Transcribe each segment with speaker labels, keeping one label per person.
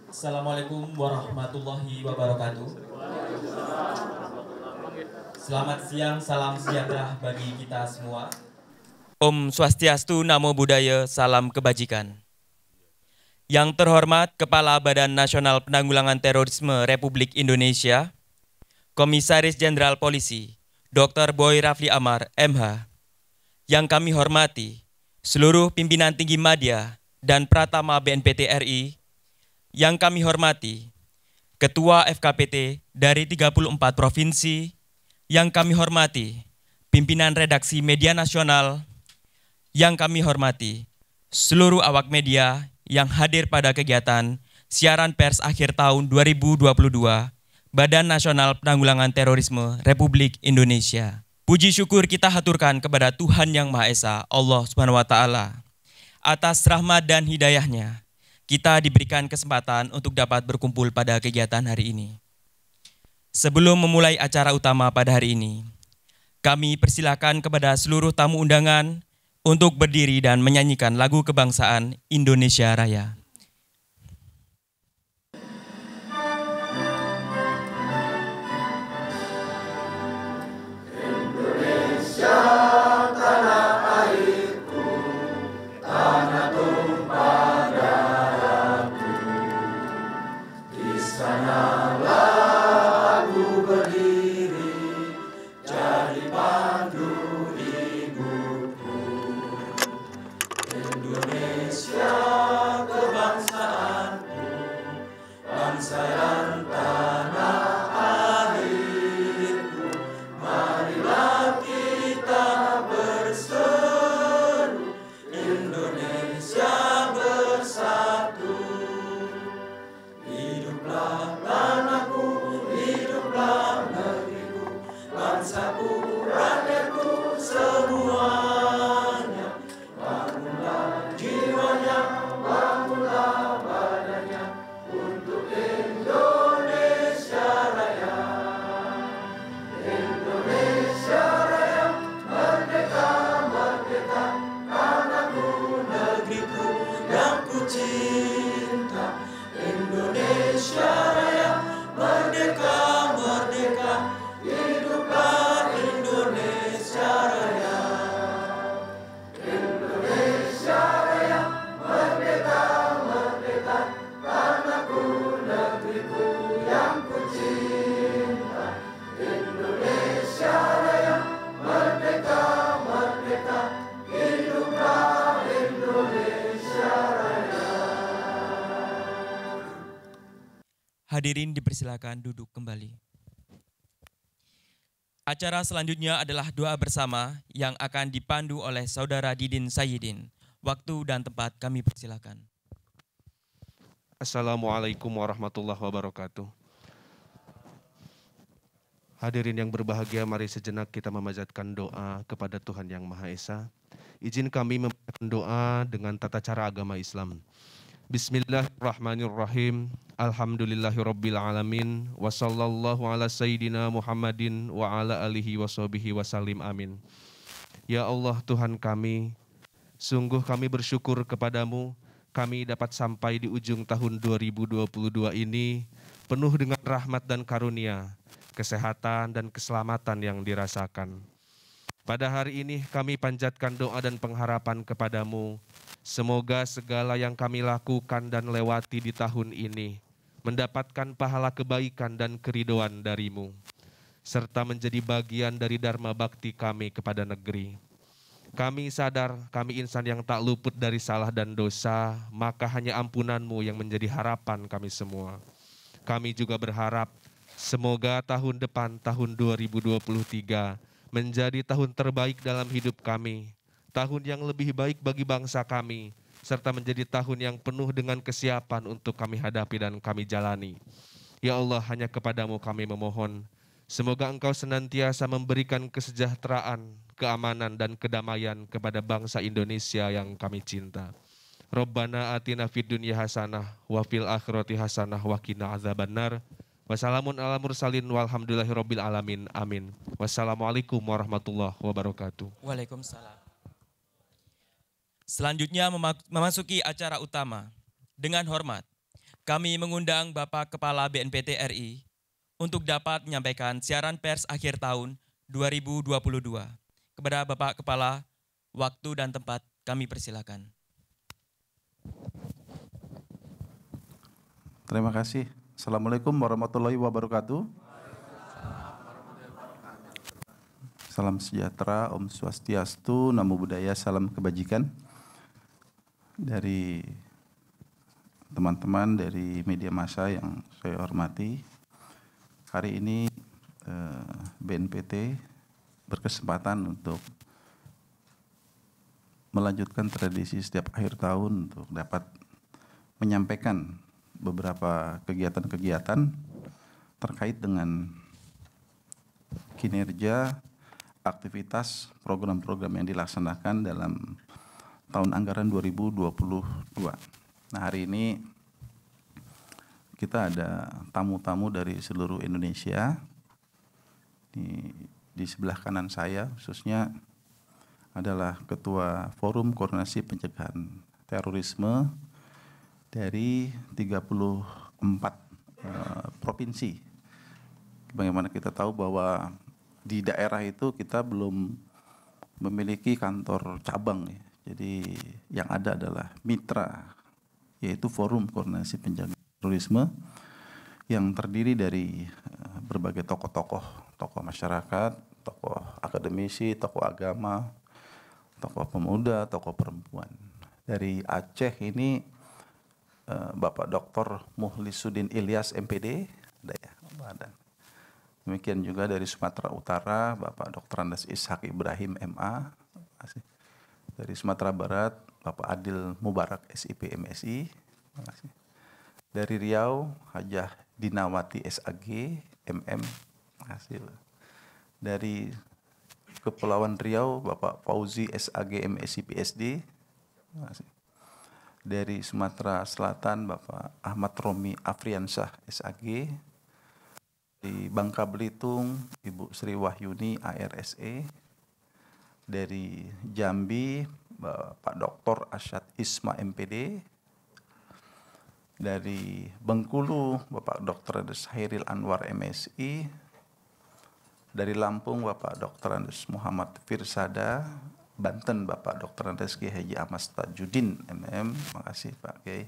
Speaker 1: Assalamualaikum warahmatullahi wabarakatuh. Selamat siang, salam sejahtera bagi kita semua. Om Swastiastu, Namo Buddhaya, salam kebajikan. Yang terhormat Kepala Badan Nasional Penanggulangan Terorisme Republik Indonesia, Komisaris Jenderal Polisi, Dr. Boy Rafli Amar, MH. Yang kami hormati, seluruh pimpinan tinggi Madya dan Pratama BNPT RI. Yang kami hormati, Ketua FKPT dari 34 provinsi. Yang kami hormati, pimpinan redaksi media nasional. Yang kami hormati, seluruh awak media yang hadir pada kegiatan siaran pers akhir tahun 2022 Badan Nasional Penanggulangan Terorisme Republik Indonesia. Puji syukur kita haturkan kepada Tuhan Yang Maha Esa, Allah Subhanahu wa Ta'ala, atas rahmat dan hidayahnya. Kita diberikan kesempatan untuk dapat berkumpul pada kegiatan hari ini. Sebelum memulai acara utama pada hari ini, kami persilakan kepada seluruh tamu undangan untuk berdiri dan menyanyikan lagu kebangsaan Indonesia Raya. Hadirin dipersilakan duduk kembali. Acara selanjutnya adalah doa bersama yang akan dipandu oleh Saudara Didin Sayyidin. Waktu dan tempat kami persilakan.
Speaker 2: Assalamualaikum warahmatullahi wabarakatuh. Hadirin yang berbahagia, mari sejenak kita memanjatkan doa kepada Tuhan Yang Maha Esa. Izin kami membacakan doa dengan tata cara agama Islam. Bismillahirrahmanirrahim. Alhamdulillahirrabbilalamin. Wa sallallahu ala sayyidina Muhammadin wa ala alihi wa sahbihi wa salim, amin. Ya Allah Tuhan kami, sungguh kami bersyukur kepadamu, kami dapat sampai di ujung tahun 2022 ini penuh dengan rahmat dan karunia, kesehatan dan keselamatan yang dirasakan. Pada hari ini kami panjatkan doa dan pengharapan kepadamu. Semoga segala yang kami lakukan dan lewati di tahun ini mendapatkan pahala kebaikan dan keridhaan darimu, serta menjadi bagian dari dharma bakti kami kepada negeri. Kami sadar kami insan yang tak luput dari salah dan dosa, maka hanya ampunanmu yang menjadi harapan kami semua. Kami juga berharap semoga tahun depan, tahun 2023, menjadi tahun terbaik dalam hidup kami, tahun yang lebih baik bagi bangsa kami, serta menjadi tahun yang penuh dengan kesiapan untuk kami hadapi dan kami jalani. Ya Allah, hanya kepadamu kami memohon, semoga Engkau senantiasa memberikan kesejahteraan, keamanan, dan kedamaian kepada bangsa Indonesia yang kami cinta. Rabbana atina fid dunya hasanah wa fil akhirati hasanah wa qina azabannar. Wassalamun ala mursalin walhamdulillahirabbil alamin. Amin. Wassalamualaikum warahmatullahi wabarakatuh.
Speaker 1: Waalaikumsalam. Selanjutnya memasuki acara utama. Dengan hormat, kami mengundang Bapak Kepala BNPT RI untuk dapat menyampaikan siaran pers akhir tahun 2022. Kepada Bapak Kepala, waktu dan tempat kami persilakan.
Speaker 3: Terima kasih. Assalamualaikum warahmatullahi wabarakatuh. Salam sejahtera, Om Swastiastu, Namo Buddhaya, salam kebajikan. Dari teman-teman dari media massa yang saya hormati, hari ini BNPT berkesempatan untuk melanjutkan tradisi setiap akhir tahun untuk dapat menyampaikan beberapa kegiatan-kegiatan terkait dengan kinerja, aktivitas, program-program yang dilaksanakan dalam tahun anggaran 2022. Nah, hari ini kita ada tamu-tamu dari seluruh Indonesia. Di sebelah kanan saya khususnya adalah Ketua Forum Koordinasi Pencegahan Terorisme dari 34 provinsi. Bagaimana kita tahu bahwa di daerah itu kita belum memiliki kantor cabang ya. Jadi yang ada adalah mitra, yaitu Forum Koordinasi Pencegahan Terorisme yang terdiri dari berbagai tokoh masyarakat, tokoh akademisi, tokoh agama, tokoh pemuda, tokoh perempuan. Dari Aceh ini Bapak Dr. Muhlisuddin Ilyas MPD, demikian juga dari Sumatera Utara Bapak Dr. Andes Ishak Ibrahim MA. Dari Sumatera Barat Bapak Adil Mubarak SIP MSI. Dari Riau Hajah Dinawati SAG MM. Dari Kepulauan Riau Bapak Fauzi SAG MSI PSD. Dari Sumatera Selatan Bapak Ahmad Romi Afriansyah SAG. Di Bangka Belitung Ibu Sri Wahyuni ARSE. Dari Jambi Bapak Dr. Asyad Isma MPD. Dari Bengkulu Bapak Dr. Andes Hairil Anwar MSI. Dari Lampung Bapak Dr. Andes Muhammad Firsada. Banten Bapak Dr. Andes Kiai Haji Ahmad Tajudin MM. Terima kasih Pak Kiai.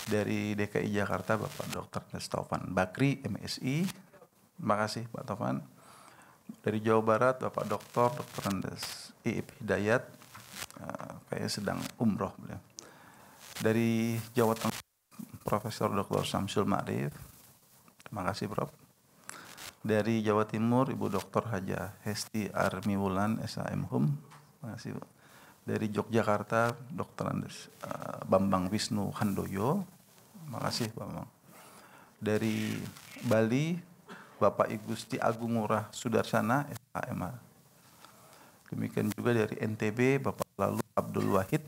Speaker 3: Dari DKI Jakarta Bapak Dr. Andes Taufan Bakri MSI. Terima kasih Pak Taufan. Dari Jawa Barat Bapak Dr. Andes Iip Hidayat, kayaknya sedang umroh beliau. Dari Jawa Tengah Profesor Dr. Samsul Ma'rif. Terima kasih Prof. Dari Jawa Timur Ibu Dr. Haja Hesti Armiwulan SHM Hum. Terima kasih Bu. Dari Yogyakarta Dr. Andes Bambang Wisnu Handoyo. Terima kasih Pak Bambang. Dari Bali Bapak I Gusti Agung Ngurah Sudarsana SHMH. Demikian juga dari NTB Bapak Lalu Abdul Wahid.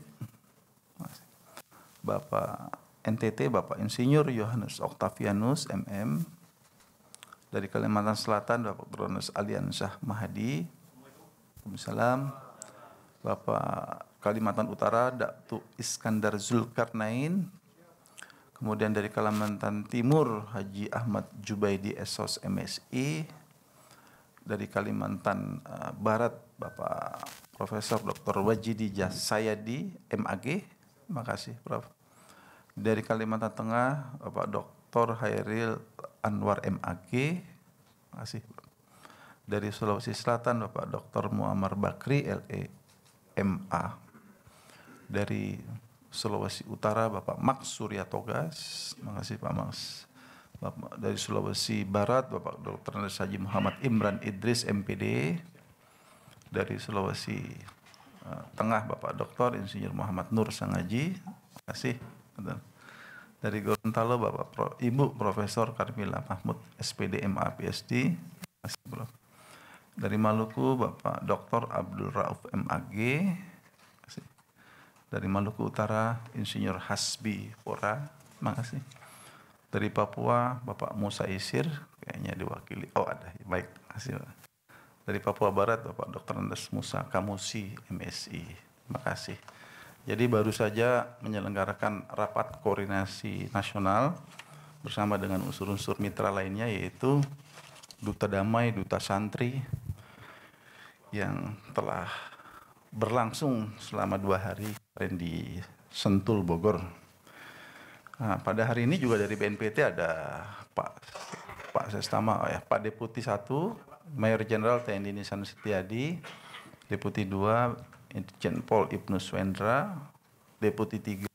Speaker 3: Bapak NTT Bapak Insinyur Yohanes Octavianus MM. Dari Kalimantan Selatan Bapak Drones Aliansyah Mahadi. Waalaikumsalam. Bapak Kalimantan Utara Datu Iskandar Zulkarnain. Kemudian dari Kalimantan Timur Haji Ahmad Jubaidi Esos MSI. Dari Kalimantan Barat Bapak Profesor Dr. Wajidi Jasayadi MAG. Terima kasih Prof. Dari Kalimantan Tengah Bapak Dr. Hairil Anwar MAG. Terima kasih Prof. Dari Sulawesi Selatan Bapak Dr. Muammar Bakri LE MA. Dari Sulawesi Utara Bapak Max Surya Togas. Terima kasih Pak Max. Bapak dari Sulawesi Barat Bapak Dr. Andes Haji Muhammad Imran Idris MPD. Dari Sulawesi Tengah Bapak Dr. Insinyur Muhammad Nur Sangaji. Terima kasih. Dari Gorontalo Bapak Ibu Profesor Karmila Mahmud SPD MA PSD. Terima kasih Prof. Dari Maluku Bapak Dr. Abdul Rauf MAG. Terima kasih. Dari Maluku Utara Insinyur Hasbi Pora. Terima kasih. Dari Papua Bapak Musa Isir, kayaknya diwakili. Oh ada, baik. Terima kasih Pak. Dari Papua Barat Bapak Dr. Andes Musa Kamusi MSI. Terima kasih. Jadi baru saja menyelenggarakan rapat koordinasi nasional bersama dengan unsur-unsur mitra lainnya, yaitu Duta Damai, Duta Santri, yang telah berlangsung selama 2 hari di Sentul, Bogor. Nah, pada hari ini juga dari BNPT ada Pak Sestama, Pak Deputi 1, Mayor Jenderal TNI Nisan Setiadi, Deputi 2, Irjen Pol Ibnu Swendra, Deputi 3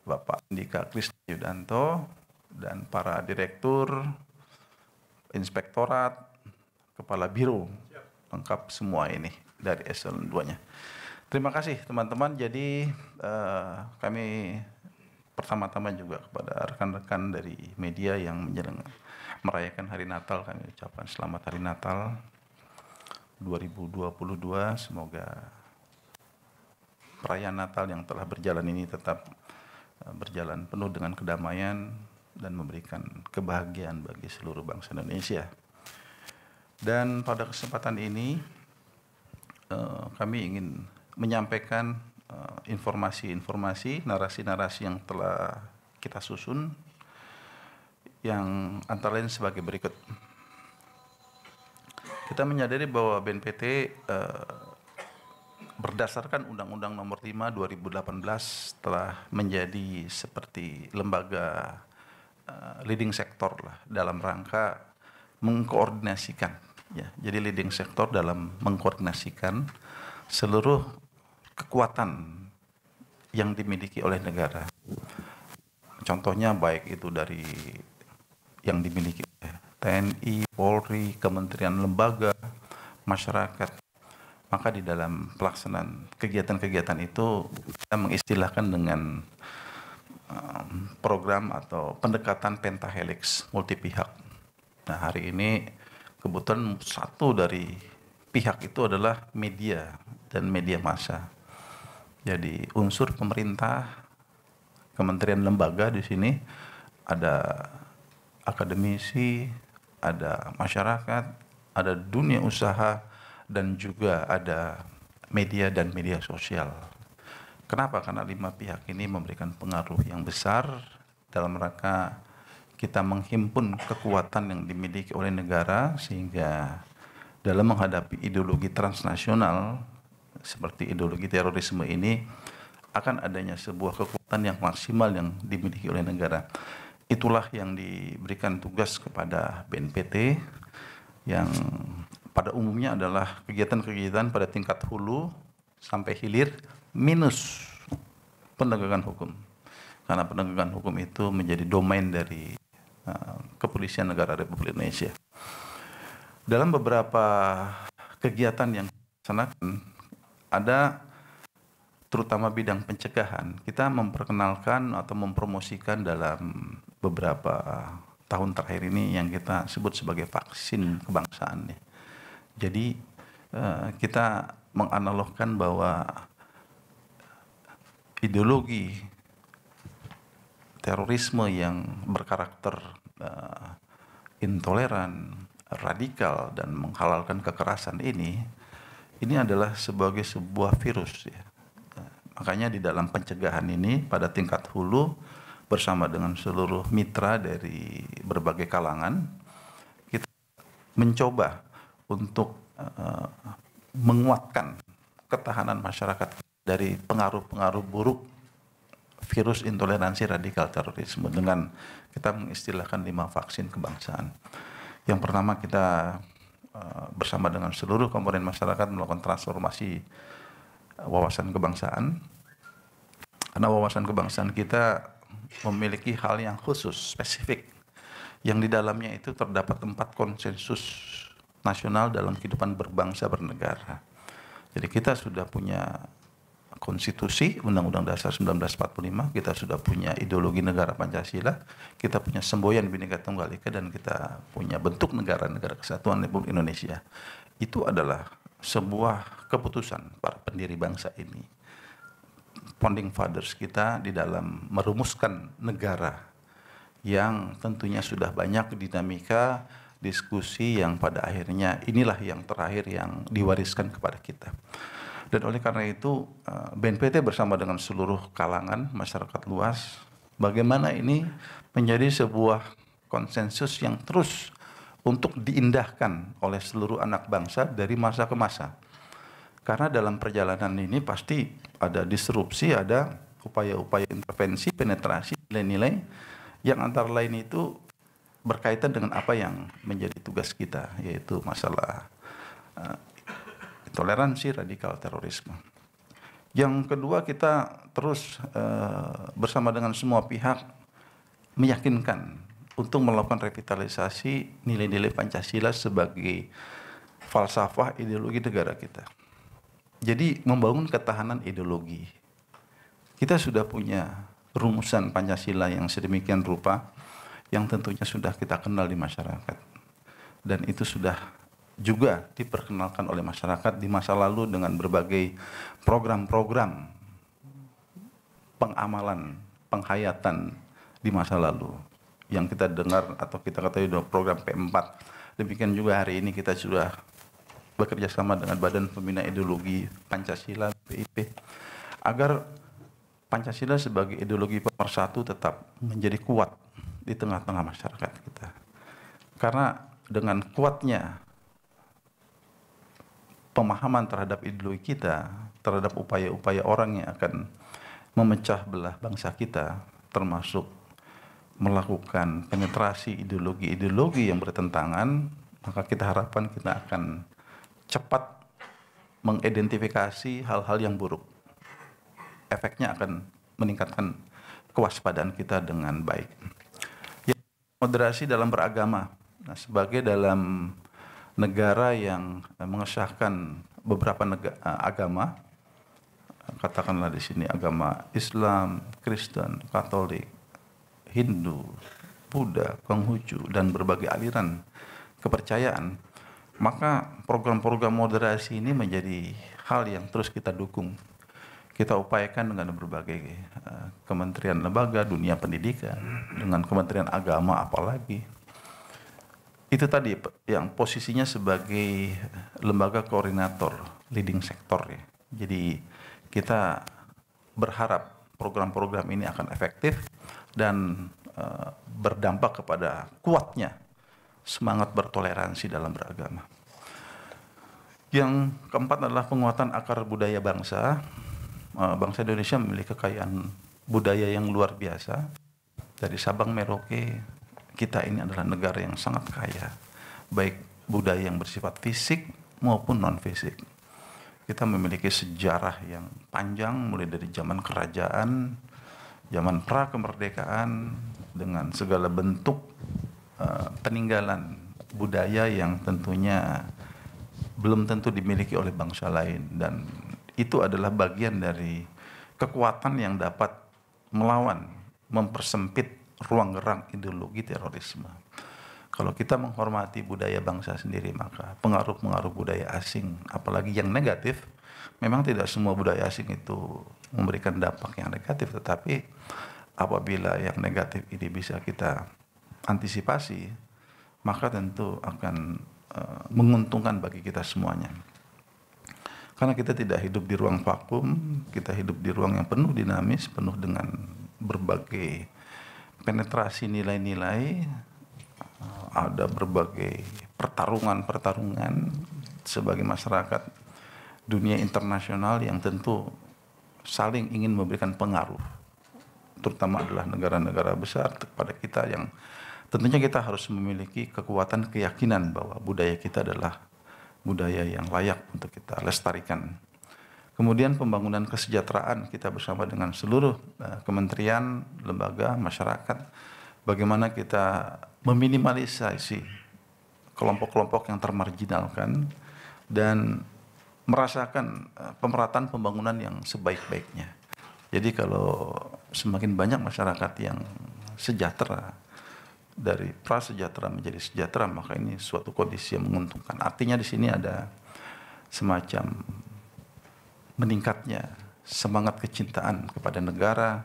Speaker 3: Bapak Andika Krisna Yudanto, dan para direktur, inspektorat, kepala biro, lengkap semua ini dari eselon 2-nya. Terima kasih teman-teman. Jadi kami pertama-tama juga kepada rekan-rekan dari media yang merayakan Hari Natal, kami ucapkan selamat Hari Natal 2022. Semoga perayaan Natal yang telah berjalan ini tetap berjalan penuh dengan kedamaian dan memberikan kebahagiaan bagi seluruh bangsa Indonesia. Dan pada kesempatan ini kami ingin menyampaikan informasi-informasi, narasi-narasi yang telah kita susun, yang antara lain sebagai berikut. Kita menyadari bahwa BNPT berdasarkan Undang-Undang Nomor 5 2018 telah menjadi seperti lembaga leading sector lah dalam rangka mengkoordinasikan, ya. Jadi leading sector dalam mengkoordinasikan seluruh kekuatan yang dimiliki oleh negara. Contohnya baik itu dari yang dimiliki TNI, Polri, kementerian, lembaga, masyarakat. Maka di dalam pelaksanaan kegiatan-kegiatan itu kita mengistilahkan dengan program atau pendekatan pentahelix multi pihak. Nah, hari ini kebetulan satu dari pihak itu adalah media dan media massa. Jadi unsur pemerintah, kementerian, lembaga, di sini ada akademisi, ada masyarakat, ada dunia usaha, dan juga ada media dan media sosial. Kenapa? Karena 5 pihak ini memberikan pengaruh yang besar dalam rangka kita menghimpun kekuatan yang dimiliki oleh negara, sehingga dalam menghadapi ideologi transnasional seperti ideologi terorisme ini akan adanya sebuah kekuatan yang maksimal yang dimiliki oleh negara. Itulah yang diberikan tugas kepada BNPT, yang pada umumnya adalah kegiatan-kegiatan pada tingkat hulu sampai hilir minus penegakan hukum. Karena penegakan hukum itu menjadi domain dari Kepolisian Negara Republik Indonesia. Dalam beberapa kegiatan yang dilaksanakan, ada terutama bidang pencegahan, kita memperkenalkan atau mempromosikan dalam beberapa tahun terakhir ini yang kita sebut sebagai vaksin kebangsaan. Jadi kita menganalogkan bahwa ideologi terorisme yang berkarakter intoleran, radikal, dan menghalalkan kekerasan ini adalah sebagai sebuah virus, ya. Makanya di dalam pencegahan ini pada tingkat hulu bersama dengan seluruh mitra dari berbagai kalangan, kita mencoba untuk menguatkan ketahanan masyarakat dari pengaruh-pengaruh buruk virus intoleransi radikal terorisme dengan kita mengistilahkan 5 vaksin kebangsaan. Yang pertama, kita bersama dengan seluruh komponen masyarakat melakukan transformasi wawasan kebangsaan, karena wawasan kebangsaan kita memiliki hal yang khusus, spesifik, yang di dalamnya itu terdapat 4 konsensus nasional dalam kehidupan berbangsa bernegara. Jadi kita sudah punya konstitusi, Undang-Undang Dasar 1945, kita sudah punya ideologi negara Pancasila, kita punya semboyan Bhinneka Tunggal Ika, dan kita punya bentuk negara Kesatuan Republik Indonesia. Itu adalah sebuah keputusan para pendiri bangsa ini, founding fathers kita, di dalam merumuskan negara yang tentunya sudah banyak dinamika, diskusi yang pada akhirnya inilah yang terakhir yang diwariskan kepada kita. Dan oleh karena itu BNPT bersama dengan seluruh kalangan masyarakat luas, bagaimana ini menjadi sebuah konsensus yang terus untuk diindahkan oleh seluruh anak bangsa dari masa ke masa. Karena dalam perjalanan ini pasti ada disrupsi, ada upaya-upaya intervensi, penetrasi, nilai-nilai yang antara lain itu berkaitan dengan apa yang menjadi tugas kita, yaitu masalah toleransi, radikal, terorisme. Yang kedua, kita terus bersama dengan semua pihak meyakinkan untuk melakukan revitalisasi nilai-nilai Pancasila sebagai falsafah ideologi negara kita. Jadi membangun ketahanan ideologi. Kita sudah punya rumusan Pancasila yang sedemikian rupa yang tentunya sudah kita kenal di masyarakat. Dan itu sudah juga diperkenalkan oleh masyarakat di masa lalu dengan berbagai program-program pengamalan, penghayatan di masa lalu yang kita dengar atau kita ketahui program P4. Demikian juga hari ini kita sudah bekerja sama dengan Badan Pembina Ideologi Pancasila BIP agar Pancasila sebagai ideologi pemersatu tetap menjadi kuat di tengah-tengah masyarakat kita. Karena dengan kuatnya pemahaman terhadap ideologi kita, terhadap upaya-upaya orang yang akan memecah belah bangsa kita, termasuk melakukan penetrasi ideologi-ideologi yang bertentangan, maka kita harapkan kita akan cepat mengidentifikasi hal-hal yang buruk. Efeknya akan meningkatkan kewaspadaan kita dengan baik. Moderasi dalam beragama. Nah, sebagai dalam negara yang mengesahkan beberapa agama, katakanlah di sini agama Islam, Kristen, Katolik, Hindu, Buddha, Konghucu, dan berbagai aliran kepercayaan, maka program-program moderasi ini menjadi hal yang terus kita dukung. Kita upayakan dengan berbagai kementerian lembaga, dunia pendidikan, dengan Kementerian Agama apalagi. Itu tadi yang posisinya sebagai lembaga koordinator leading sektor ya. Jadi kita berharap program-program ini akan efektif dan berdampak kepada kuatnya semangat bertoleransi dalam beragama. Yang keempat adalah penguatan akar budaya bangsa. Bangsa Indonesia memiliki kekayaan budaya yang luar biasa. Dari Sabang Merauke, kita ini adalah negara yang sangat kaya, baik budaya yang bersifat fisik maupun non-fisik. Kita memiliki sejarah yang panjang, mulai dari zaman kerajaan, zaman pra-kemerdekaan, dengan segala bentuk peninggalan budaya yang tentunya belum tentu dimiliki oleh bangsa lain. Dan itu adalah bagian dari kekuatan yang dapat melawan, mempersempit ruang gerak ideologi terorisme. Kalau kita menghormati budaya bangsa sendiri, maka pengaruh-pengaruh budaya asing, apalagi yang negatif, memang tidak semua budaya asing itu memberikan dampak yang negatif, tetapi apabila yang negatif ini bisa kita antisipasi, maka tentu akan menguntungkan bagi kita semuanya. Karena kita tidak hidup di ruang vakum, kita hidup di ruang yang penuh dinamis, penuh dengan berbagai penetrasi nilai-nilai, ada berbagai pertarungan-pertarungan sebagai masyarakat dunia internasional yang tentu saling ingin memberikan pengaruh, terutama adalah negara-negara besar kepada kita, yang tentunya kita harus memiliki kekuatan keyakinan bahwa budaya kita adalah budaya yang layak untuk kita lestarikan. Kemudian pembangunan kesejahteraan kita bersama dengan seluruh kementerian, lembaga, masyarakat, bagaimana kita meminimalisasi kelompok-kelompok yang termarginalkan dan merasakan pemerataan pembangunan yang sebaik-baiknya. Jadi kalau semakin banyak masyarakat yang sejahtera, dari prasejahtera menjadi sejahtera, maka ini suatu kondisi yang menguntungkan. Artinya di sini ada semacam meningkatnya semangat kecintaan kepada negara,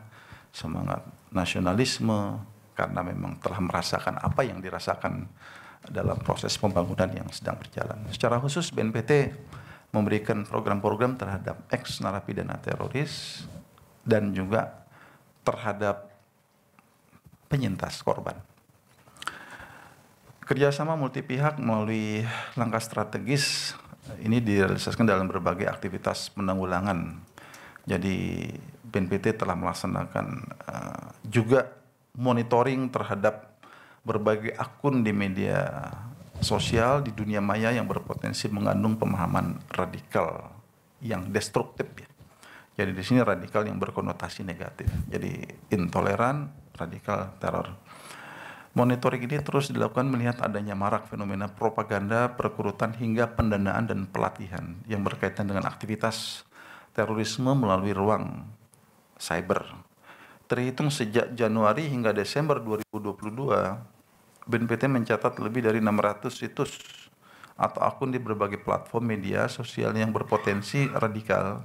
Speaker 3: semangat nasionalisme, karena memang telah merasakan apa yang dirasakan dalam proses pembangunan yang sedang berjalan. Secara khusus BNPT memberikan program-program terhadap ex narapidana teroris dan juga terhadap penyintas korban. Kerjasama multi pihak melalui langkah strategis ini direalisasikan dalam berbagai aktivitas penanggulangan. Jadi BNPT telah melaksanakan juga monitoring terhadap berbagai akun di media sosial di dunia maya yang berpotensi mengandung pemahaman radikal yang destruktif ya. Jadi di sini radikal yang berkonotasi negatif. Jadi intoleran, radikal, teror. Monitoring ini terus dilakukan melihat adanya marak fenomena propaganda, perkurutan hingga pendanaan dan pelatihan yang berkaitan dengan aktivitas terorisme melalui ruang cyber. Terhitung sejak Januari hingga Desember 2022, BNPT mencatat lebih dari 600 situs atau akun di berbagai platform media sosial yang berpotensi radikal,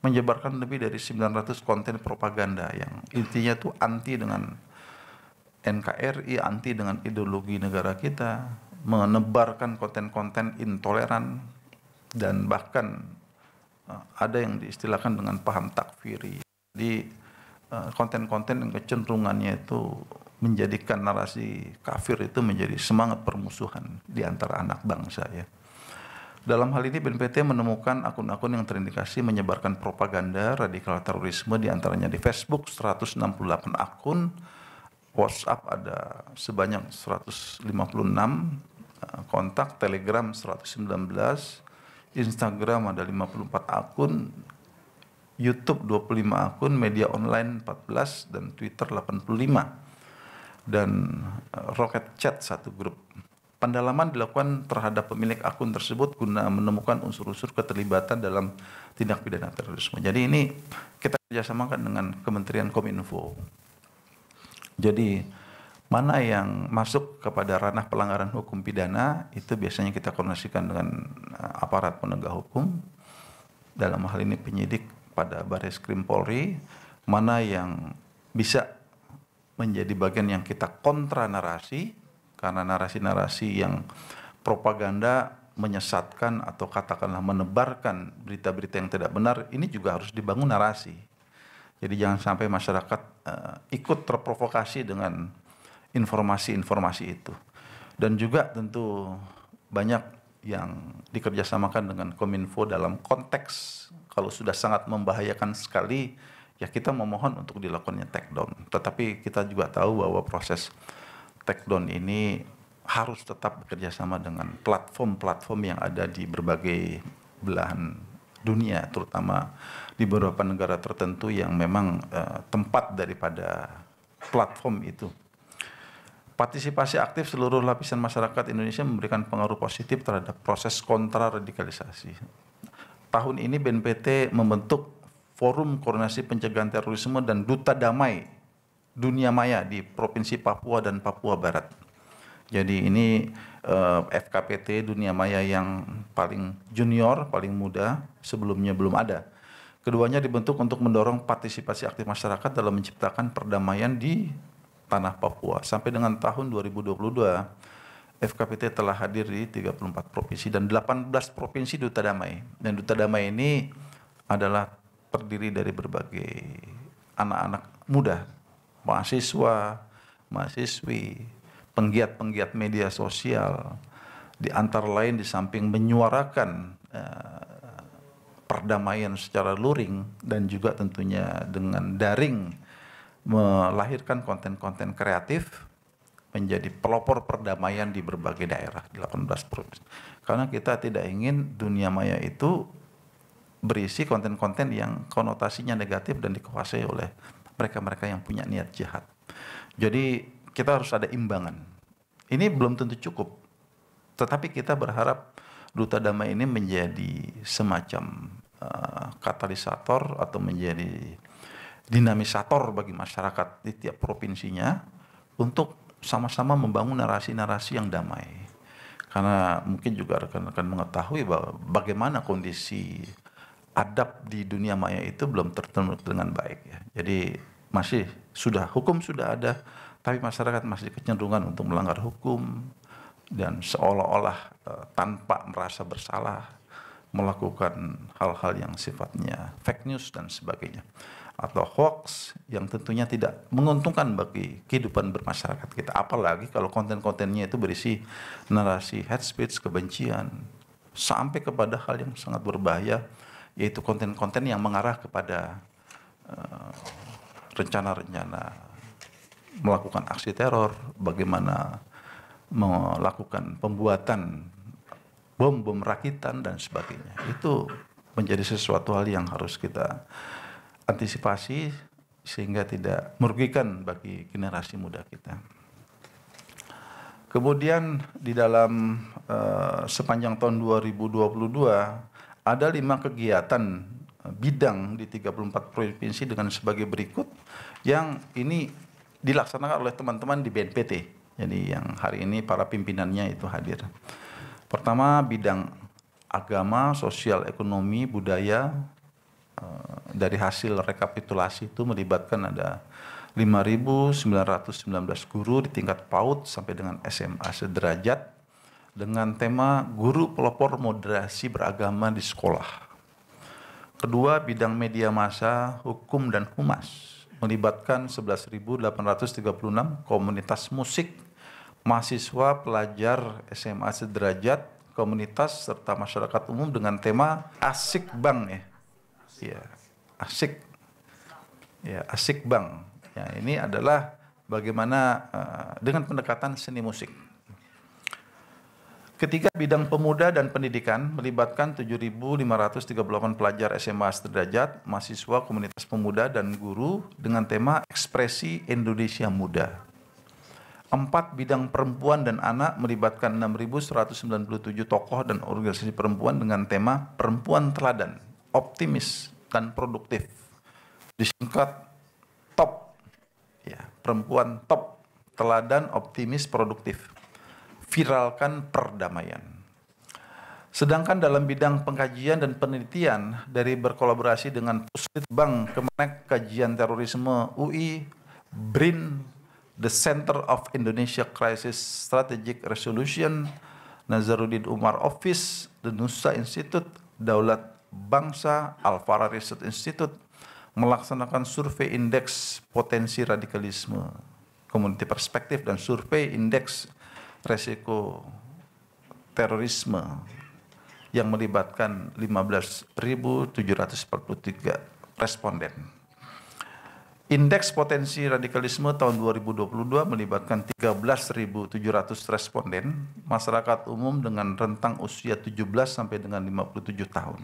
Speaker 3: menyebarkan lebih dari 900 konten propaganda yang intinya itu anti dengan NKRI, anti dengan ideologi negara kita, menebarkan konten-konten intoleran, dan bahkan ada yang diistilahkan dengan paham takfiri. Jadi konten-konten yang kecenderungannya itu menjadikan narasi kafir itu menjadi semangat permusuhan di antara anak bangsa ya. Dalam hal ini BNPT menemukan akun-akun yang terindikasi menyebarkan propaganda radikal terorisme, di antaranya di Facebook 168 akun, WhatsApp ada sebanyak 156 kontak, Telegram 119, Instagram ada 54 akun, YouTube 25 akun, media online 14, dan Twitter 85. Dan Rocket Chat 1 grup. Pendalaman dilakukan terhadap pemilik akun tersebut guna menemukan unsur-unsur keterlibatan dalam tindak pidana terorisme. Jadi ini kita kerjasamakan dengan Kementerian Kominfo. Jadi mana yang masuk kepada ranah pelanggaran hukum pidana itu biasanya kita koordinasikan dengan aparat penegak hukum, dalam hal ini penyidik pada Barreskrim Polri, mana yang bisa menjadi bagian yang kita kontra narasi, karena narasi-narasi yang propaganda menyesatkan atau katakanlah menebarkan berita-berita yang tidak benar, ini juga harus dibangun narasi. Jadi jangan sampai masyarakat ikut terprovokasi dengan informasi-informasi itu. Dan juga tentu banyak yang dikerjasamakan dengan Kominfo dalam konteks kalau sudah sangat membahayakan sekali, ya kita memohon untuk dilakukannya take down. Tetapi kita juga tahu bahwa proses take down ini harus tetap bekerja sama dengan platform-platform yang ada di berbagai belahan dunia, terutama di beberapa negara tertentu yang memang tempat daripada platform itu. Partisipasi aktif seluruh lapisan masyarakat Indonesia memberikan pengaruh positif terhadap proses kontraradikalisasi. Tahun ini BNPT membentuk Forum Koordinasi Pencegahan Terorisme dan Duta Damai Dunia Maya di Provinsi Papua dan Papua Barat. Jadi ini FKPT Dunia Maya yang paling junior, paling muda, sebelumnya belum ada. Keduanya dibentuk untuk mendorong partisipasi aktif masyarakat dalam menciptakan perdamaian di tanah Papua. Sampai dengan tahun 2022, FKPT telah hadir di 34 provinsi dan 18 provinsi Duta Damai. Dan Duta Damai ini adalah terdiri dari berbagai anak-anak muda, mahasiswa, mahasiswi, penggiat-penggiat media sosial, di antara lain di samping menyuarakan perdamaian secara luring dan juga tentunya dengan daring melahirkan konten-konten kreatif menjadi pelopor perdamaian di berbagai daerah di 18 provinsi. Karena kita tidak ingin dunia maya itu berisi konten-konten yang konotasinya negatif dan dikuasai oleh mereka-mereka yang punya niat jahat. Jadi kita harus ada imbangan. Ini belum tentu cukup, tetapi kita berharap Duta Damai ini menjadi semacam katalisator atau menjadi dinamisator bagi masyarakat di tiap provinsinya untuk sama-sama membangun narasi-narasi yang damai. Karena mungkin juga rekan-rekan mengetahui bahwa bagaimana kondisi adab di dunia maya itu belum tertentu dengan baik ya. Jadi masih hukum sudah ada, tapi masyarakat masih kecenderungan untuk melanggar hukum dan seolah-olah tanpa merasa bersalah melakukan hal-hal yang sifatnya fake news dan sebagainya, atau hoax yang tentunya tidak menguntungkan bagi kehidupan bermasyarakat kita. Apalagi kalau konten-kontennya itu berisi narasi hate speech, kebencian, sampai kepada hal yang sangat berbahaya, yaitu konten-konten yang mengarah kepada rencana-rencana melakukan aksi teror, bagaimana melakukan pembuatan bom-bom rakitan dan sebagainya. Itu menjadi sesuatu hal yang harus kita antisipasi sehingga tidak merugikan bagi generasi muda kita. Kemudian di dalam sepanjang tahun 2022 ada 5 kegiatan bidang di 34 provinsi dengan sebagai berikut, yang ini dilaksanakan oleh teman-teman di BNPT. Jadi yang hari ini para pimpinannya itu hadir. Pertama, bidang agama, sosial, ekonomi, budaya. Dari hasil rekapitulasi itu melibatkan ada 5.919 guru di tingkat PAUD sampai dengan SMA sederajat dengan tema guru pelopor moderasi beragama di sekolah. Kedua, bidang media massa, hukum dan humas melibatkan 11.836 komunitas musik, mahasiswa, pelajar SMA sederajat, komunitas, serta masyarakat umum dengan tema Asik Bang ya. Ya, asik. Ya, asik Bang. Ya, ini adalah bagaimana dengan pendekatan seni musik. Ketiga, bidang pemuda dan pendidikan melibatkan 7.538 pelajar SMA sederajat, mahasiswa, komunitas pemuda dan guru dengan tema Ekspresi Indonesia Muda. 4, bidang perempuan dan anak melibatkan 6.197 tokoh dan organisasi perempuan dengan tema Perempuan Teladan, Optimis dan Produktif. Disingkat TOP. Ya, perempuan top, teladan, optimis, produktif. Viralkan perdamaian. Sedangkan dalam bidang pengkajian dan penelitian dari berkolaborasi dengan Puslitbang, Kemenek, Kajian Terorisme UI, BRIN, The Center of Indonesia Crisis Strategic Resolution, Nazaruddin Umar Office, The Nusa Institute, Daulat Bangsa, Al-Farah Research Institute, melaksanakan survei indeks potensi radikalisme, community perspektif, dan survei indeks resiko terorisme yang melibatkan 15.743 responden. Indeks potensi radikalisme tahun 2022 melibatkan 13.700 responden, masyarakat umum dengan rentang usia 17 sampai dengan 57 tahun.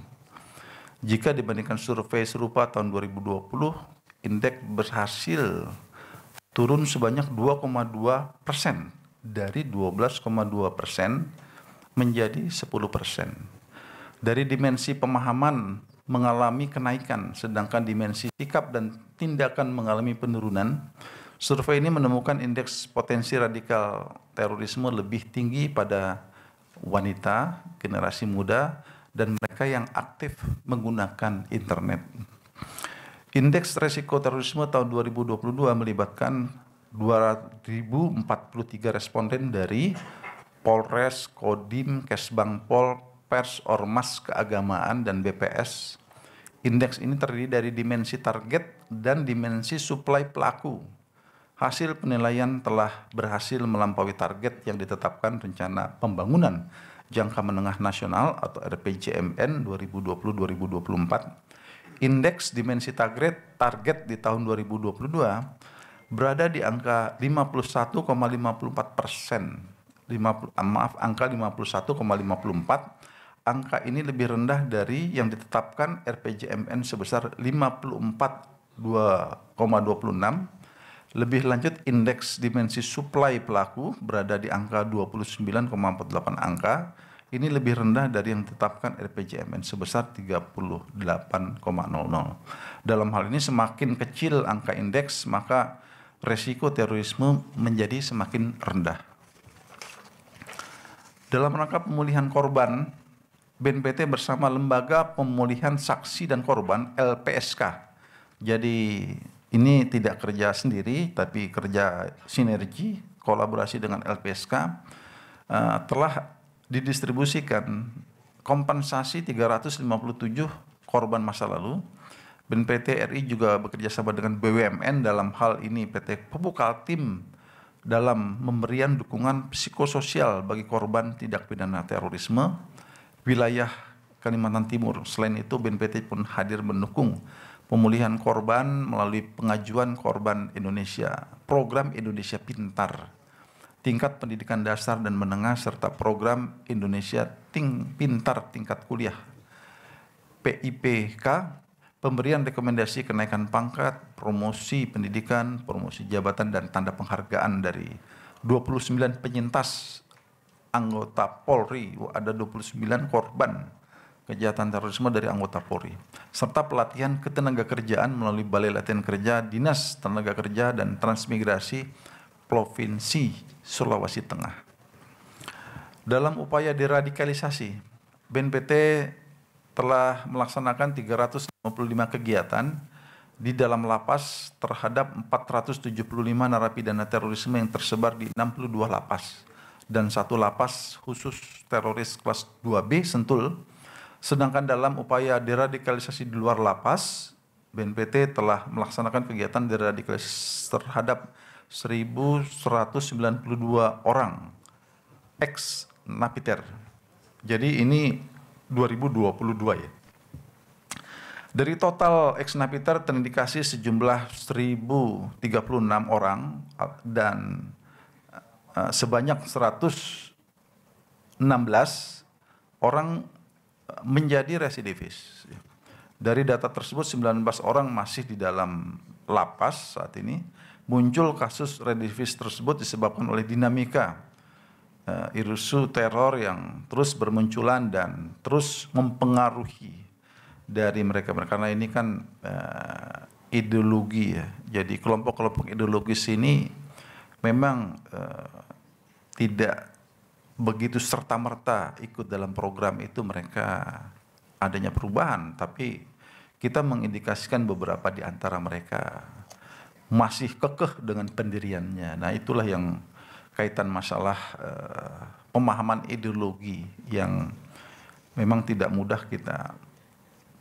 Speaker 3: Jika dibandingkan survei serupa tahun 2020, indeks berhasil turun sebanyak 2,2% dari 12,2% menjadi 10%. Dari dimensi pemahaman mengalami kenaikan, sedangkan dimensi sikap dan tindakan mengalami penurunan. Survei ini menemukan indeks potensi radikal terorisme lebih tinggi pada wanita, generasi muda, dan mereka yang aktif menggunakan internet. Indeks resiko terorisme tahun 2022 melibatkan 2.043 responden dari Polres, Kodim, Kesbangpol, Pers, Ormas, Keagamaan, dan BPS. Indeks ini terdiri dari dimensi target dan dimensi suplai pelaku. Hasil penilaian telah berhasil melampaui target yang ditetapkan Rencana Pembangunan Jangka Menengah Nasional atau RPJMN 2020-2024. Indeks dimensi target di tahun 2022 berada di angka 51,54%. Angka 51,54%. Angka ini lebih rendah dari yang ditetapkan RPJMN sebesar 54,26. Lebih lanjut, indeks dimensi suplai pelaku berada di angka 29,48 angka. Ini lebih rendah dari yang ditetapkan RPJMN sebesar 38,00. Dalam hal ini semakin kecil angka indeks, maka resiko terorisme menjadi semakin rendah. Dalam rangka pemulihan korban, BNPT bersama Lembaga Pemulihan Saksi dan Korban LPSK. Jadi ini tidak kerja sendiri, tapi kerja sinergi, kolaborasi dengan LPSK, telah didistribusikan kompensasi 357 korban masa lalu. BNPT RI juga bekerja sama dengan BUMN dalam hal ini PT Pupuk Kaltim dalam memberian dukungan psikososial bagi korban tindak pidana terorisme wilayah Kalimantan Timur. Selain itu BNPT pun hadir mendukung pemulihan korban melalui pengajuan korban Indonesia, program Indonesia Pintar, tingkat pendidikan dasar dan menengah, serta program Indonesia Pintar tingkat kuliah, PIPK, pemberian rekomendasi kenaikan pangkat, promosi pendidikan, promosi jabatan, dan tanda penghargaan dari 29 penyintas anggota Polri. Ada 29 korban kejahatan terorisme dari anggota Polri, serta pelatihan ketenagakerjaan melalui Balai Latihan Kerja Dinas Tenaga Kerja dan Transmigrasi Provinsi Sulawesi Tengah. Dalam upaya deradikalisasi, BNPT telah melaksanakan 355 kegiatan di dalam lapas terhadap 475 narapidana terorisme yang tersebar di 62 lapas dan 1 lapas khusus teroris kelas 2B Sentul. Sedangkan dalam upaya deradikalisasi di luar lapas, BNPT telah melaksanakan kegiatan deradikalisasi terhadap 1.192 orang ex-napiter. Jadi ini 2022 ya. Dari total ex-napiter terindikasi sejumlah 1.036 orang dan sebanyak 116 orang menjadi residivis. Dari data tersebut 19 orang masih di dalam lapas saat ini. Muncul kasus residivis tersebut disebabkan oleh dinamika isu teror yang terus bermunculan dan terus mempengaruhi dari mereka. Karena ini kan ideologi ya. Jadi kelompok-kelompok ideologis ini memang tidak begitu serta-merta ikut dalam program itu mereka adanya perubahan. Tapi kita mengindikasikan beberapa di antara mereka masih kekeh dengan pendiriannya. Nah itulah yang kaitan masalah pemahaman ideologi yang memang tidak mudah kita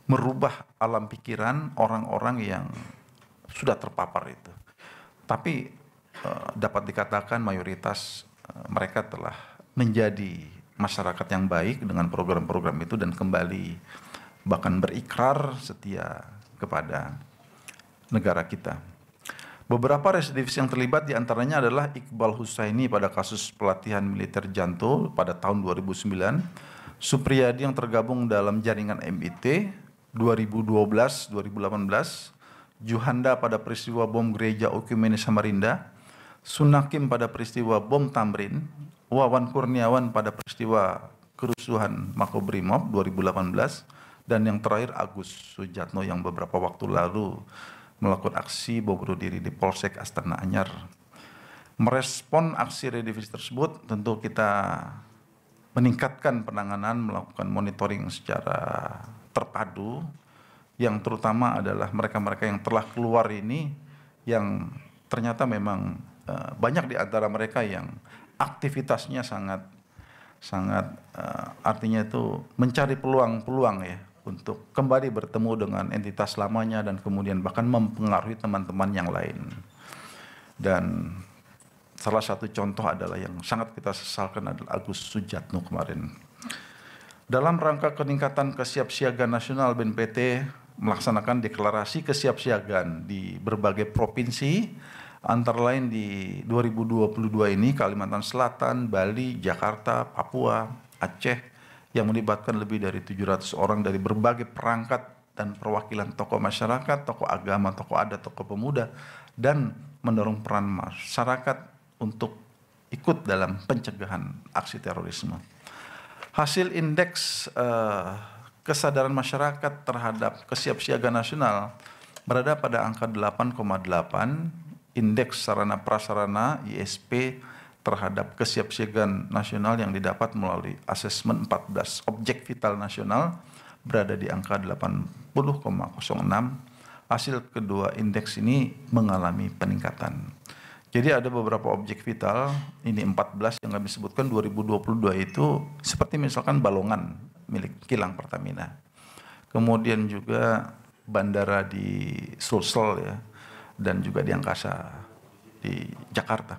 Speaker 3: merubah alam pikiran orang-orang yang sudah terpapar itu. Tapi dapat dikatakan mayoritas mereka telah menjadi masyarakat yang baik dengan program-program itu dan kembali bahkan berikrar setia kepada negara kita. Beberapa residivis yang terlibat diantaranya adalah Iqbal Husaini pada kasus pelatihan militer Janto pada tahun 2009, Supriyadi yang tergabung dalam jaringan MIT 2012-2018, Juhanda pada peristiwa bom gereja Okumene Samarinda, Sunakim pada peristiwa bom Tamrin, Wawan Kurniawan pada peristiwa kerusuhan Makobrimob 2018, dan yang terakhir Agus Sujatno yang beberapa waktu lalu melakukan aksi bom bunuh diri di Polsek Astana Anyar. Merespon aksi residivis tersebut, tentu kita meningkatkan penanganan, melakukan monitoring secara terpadu, yang terutama adalah mereka-mereka yang telah keluar ini, yang ternyata memang banyak di antara mereka yang aktivitasnya sangat artinya itu mencari peluang-peluang ya, untuk kembali bertemu dengan entitas lamanya dan kemudian bahkan mempengaruhi teman-teman yang lain. Dan salah satu contoh adalah yang sangat kita sesalkan adalah Agus Sujatno kemarin. Dalam rangka peningkatan kesiapsiagaan nasional, BNPT melaksanakan deklarasi kesiapsiagaan di berbagai provinsi, antara lain di 2022 ini Kalimantan Selatan, Bali, Jakarta, Papua, Aceh, yang melibatkan lebih dari 700 orang dari berbagai perangkat dan perwakilan tokoh masyarakat, tokoh agama, tokoh adat, tokoh pemuda, dan mendorong peran masyarakat untuk ikut dalam pencegahan aksi terorisme. Hasil indeks kesadaran masyarakat terhadap kesiapsiagaan nasional berada pada angka 8,8, indeks sarana prasarana ISP terhadap kesiapsiagaan nasional yang didapat melalui asesmen 14 objek vital nasional berada di angka 80,06. Hasil kedua indeks ini mengalami peningkatan. Jadi ada beberapa objek vital, ini 14 yang kami sebutkan 2022 itu seperti misalkan Balongan milik kilang Pertamina. Kemudian juga bandara di Sulsel ya, dan juga di Angkasa di Jakarta.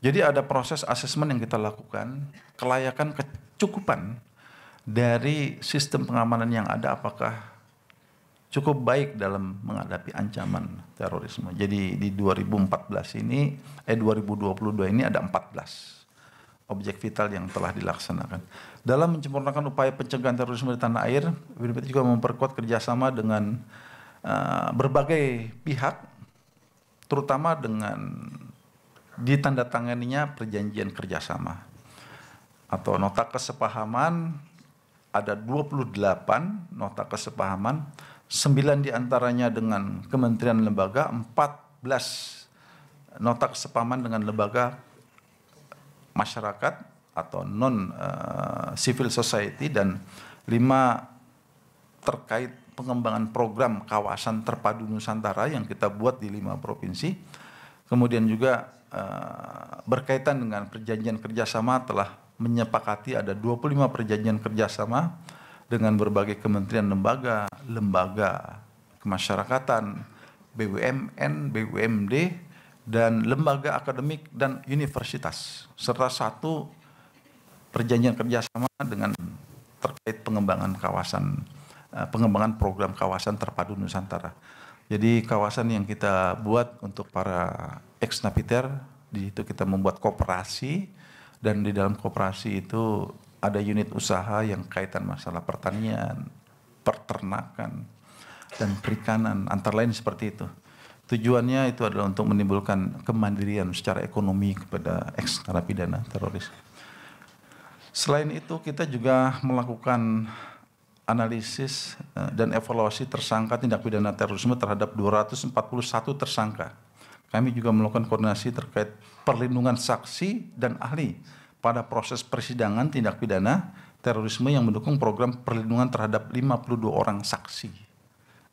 Speaker 3: Jadi ada proses asesmen yang kita lakukan, kelayakan kecukupan dari sistem pengamanan yang ada apakah cukup baik dalam menghadapi ancaman terorisme. Jadi di 2022 ini ada 14 objek vital yang telah dilaksanakan. Dalam menyempurnakan upaya pencegahan terorisme di tanah air, BNPT juga memperkuat kerjasama dengan berbagai pihak, terutama dengan ditandatanganinya perjanjian kerjasama atau nota kesepahaman. Ada 28 nota kesepahaman, 9 diantaranya dengan kementerian lembaga, 14 nota kesepahaman dengan lembaga masyarakat atau non civil society, dan 5 terkait pengembangan program kawasan terpadu Nusantara yang kita buat di 5 provinsi. Kemudian juga berkaitan dengan perjanjian kerjasama telah menyepakati ada 25 perjanjian kerjasama dengan berbagai kementerian lembaga kemasyarakatan, BUMN, BUMD, dan lembaga akademik dan universitas, serta 1 perjanjian kerjasama dengan terkait pengembangan program kawasan terpadu Nusantara. Jadi kawasan yang kita buat untuk para ex-napiter, di situ kita membuat koperasi, dan di dalam koperasi itu ada unit usaha yang kaitan masalah pertanian, peternakan, dan perikanan, antara lain seperti itu. Tujuannya itu adalah untuk menimbulkan kemandirian secara ekonomi kepada ex-narapidana teroris. Selain itu kita juga melakukan analisis dan evaluasi tersangka tindak pidana terorisme terhadap 241 tersangka. Kami juga melakukan koordinasi terkait perlindungan saksi dan ahli pada proses persidangan tindak pidana terorisme yang mendukung program perlindungan terhadap 52 orang saksi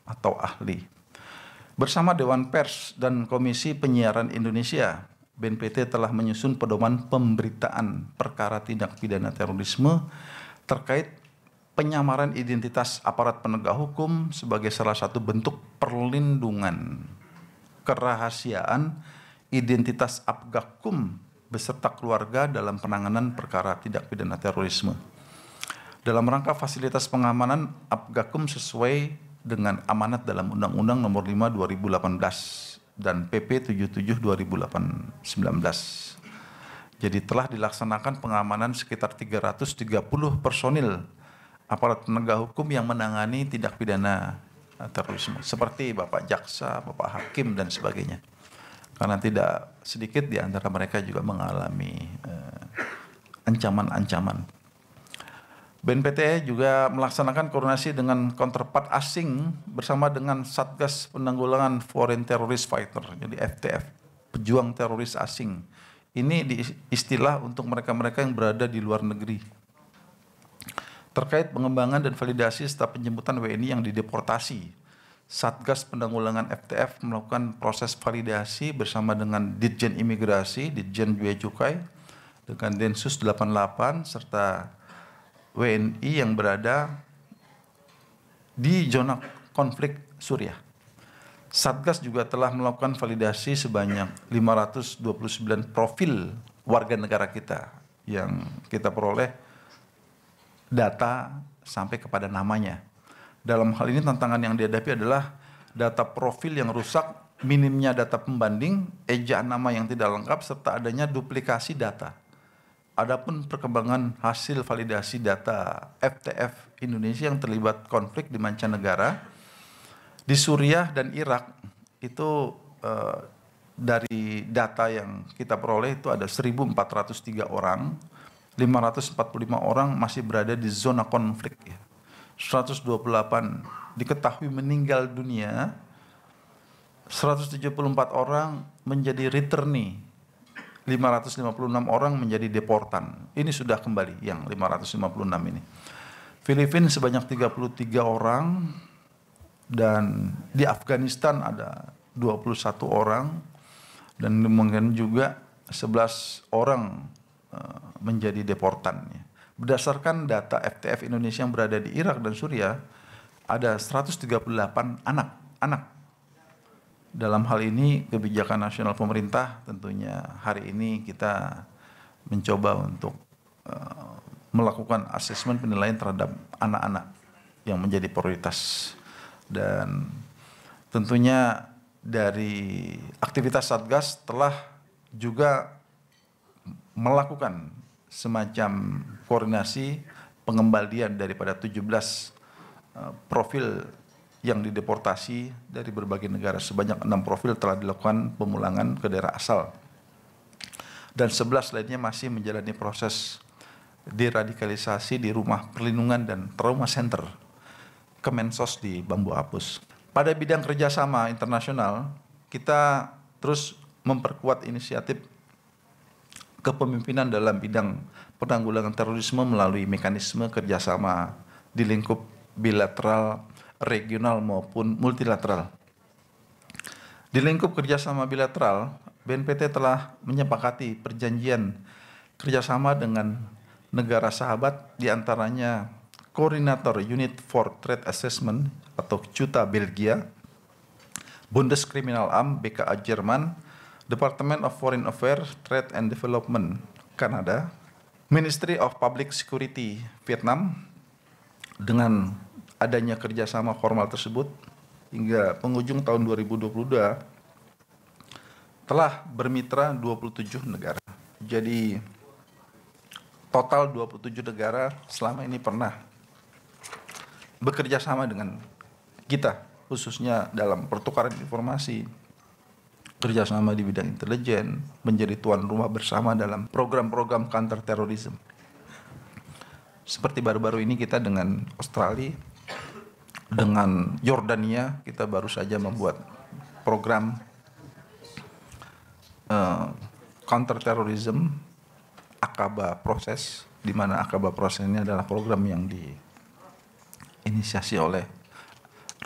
Speaker 3: atau ahli. Bersama Dewan Pers dan Komisi Penyiaran Indonesia, BNPT telah menyusun pedoman pemberitaan perkara tindak pidana terorisme terkait penyamaran identitas aparat penegak hukum sebagai salah satu bentuk perlindungan kerahasiaan identitas Apgakum beserta keluarga dalam penanganan perkara tindak pidana terorisme. Dalam rangka fasilitas pengamanan Apgakum sesuai dengan amanat dalam Undang-Undang Nomor 5 2018 dan PP 77 2019. Jadi telah dilaksanakan pengamanan sekitar 330 personil aparat penegak hukum yang menangani tindak pidana terorisme, seperti Bapak Jaksa, Bapak Hakim, dan sebagainya. Karena tidak sedikit di antara mereka juga mengalami ancaman-ancaman. BNPT juga melaksanakan koordinasi dengan counterpart asing bersama dengan Satgas Penanggulangan Foreign Terrorist Fighter, jadi FTF, pejuang teroris asing. Ini istilah untuk mereka-mereka yang berada di luar negeri. Terkait pengembangan dan validasi serta penjemputan WNI yang dideportasi, Satgas Penanggulangan FTF melakukan proses validasi bersama dengan Ditjen Imigrasi, Ditjen Bea Cukai, dengan Densus 88 serta WNI yang berada di zona konflik Suriah. Satgas juga telah melakukan validasi sebanyak 529 profil warga negara kita yang kita peroleh data sampai kepada namanya. Dalam hal ini tantangan yang dihadapi adalah data profil yang rusak, minimnya data pembanding, ejaan nama yang tidak lengkap, serta adanya duplikasi data. Adapun perkembangan hasil validasi data FTF Indonesia yang terlibat konflik di mancanegara, di Suriah dan Irak, itu dari data yang kita peroleh itu ada 1.403 orang, 545 orang masih berada di zona konflik, 128 diketahui meninggal dunia, 174 orang menjadi returnee, 556 orang menjadi deportan. Ini sudah kembali yang 556 ini. Filipina sebanyak 33 orang, dan di Afghanistan ada 21 orang, dan mungkin juga 11 orang menjadi deportan. Berdasarkan data FTF Indonesia yang berada di Irak dan Suriah, ada 138 anak. Dalam hal ini kebijakan nasional pemerintah tentunya hari ini kita mencoba untuk melakukan asesmen penilaian terhadap anak-anak yang menjadi prioritas. Dan tentunya dari aktivitas Satgas telah juga melakukan semacam koordinasi pengembalian daripada 17 profil yang dideportasi dari berbagai negara. Sebanyak 6 profil telah dilakukan pemulangan ke daerah asal. Dan 11 lainnya masih menjalani proses deradikalisasi di rumah perlindungan dan trauma center Kemensos di Bambu Apus. Pada bidang kerjasama internasional, kita terus memperkuat inisiatif kepemimpinan dalam bidang penanggulangan terorisme melalui mekanisme kerjasama di lingkup bilateral, regional maupun multilateral. Di lingkup kerjasama bilateral, BNPT telah menyepakati perjanjian kerjasama dengan negara sahabat, diantaranya Koordinator Unit for Trade Assessment atau CUTA Belgia, Bundeskriminalamt BKA Jerman, Department of Foreign Affairs, Trade and Development Kanada, Ministry of Public Security Vietnam. Dengan adanya kerjasama formal tersebut, hingga penghujung tahun 2022 telah bermitra 27 negara. Jadi total 27 negara selama ini pernah bekerja sama dengan kita, khususnya dalam pertukaran informasi, kerjasama di bidang intelijen, menjadi tuan rumah bersama dalam program-program counter terrorism. Seperti baru-baru ini kita dengan Australia, dengan Yordania, kita baru saja membuat program counter terrorism Aqaba Proses, di mana Aqaba Proses ini adalah program yang diinisiasi oleh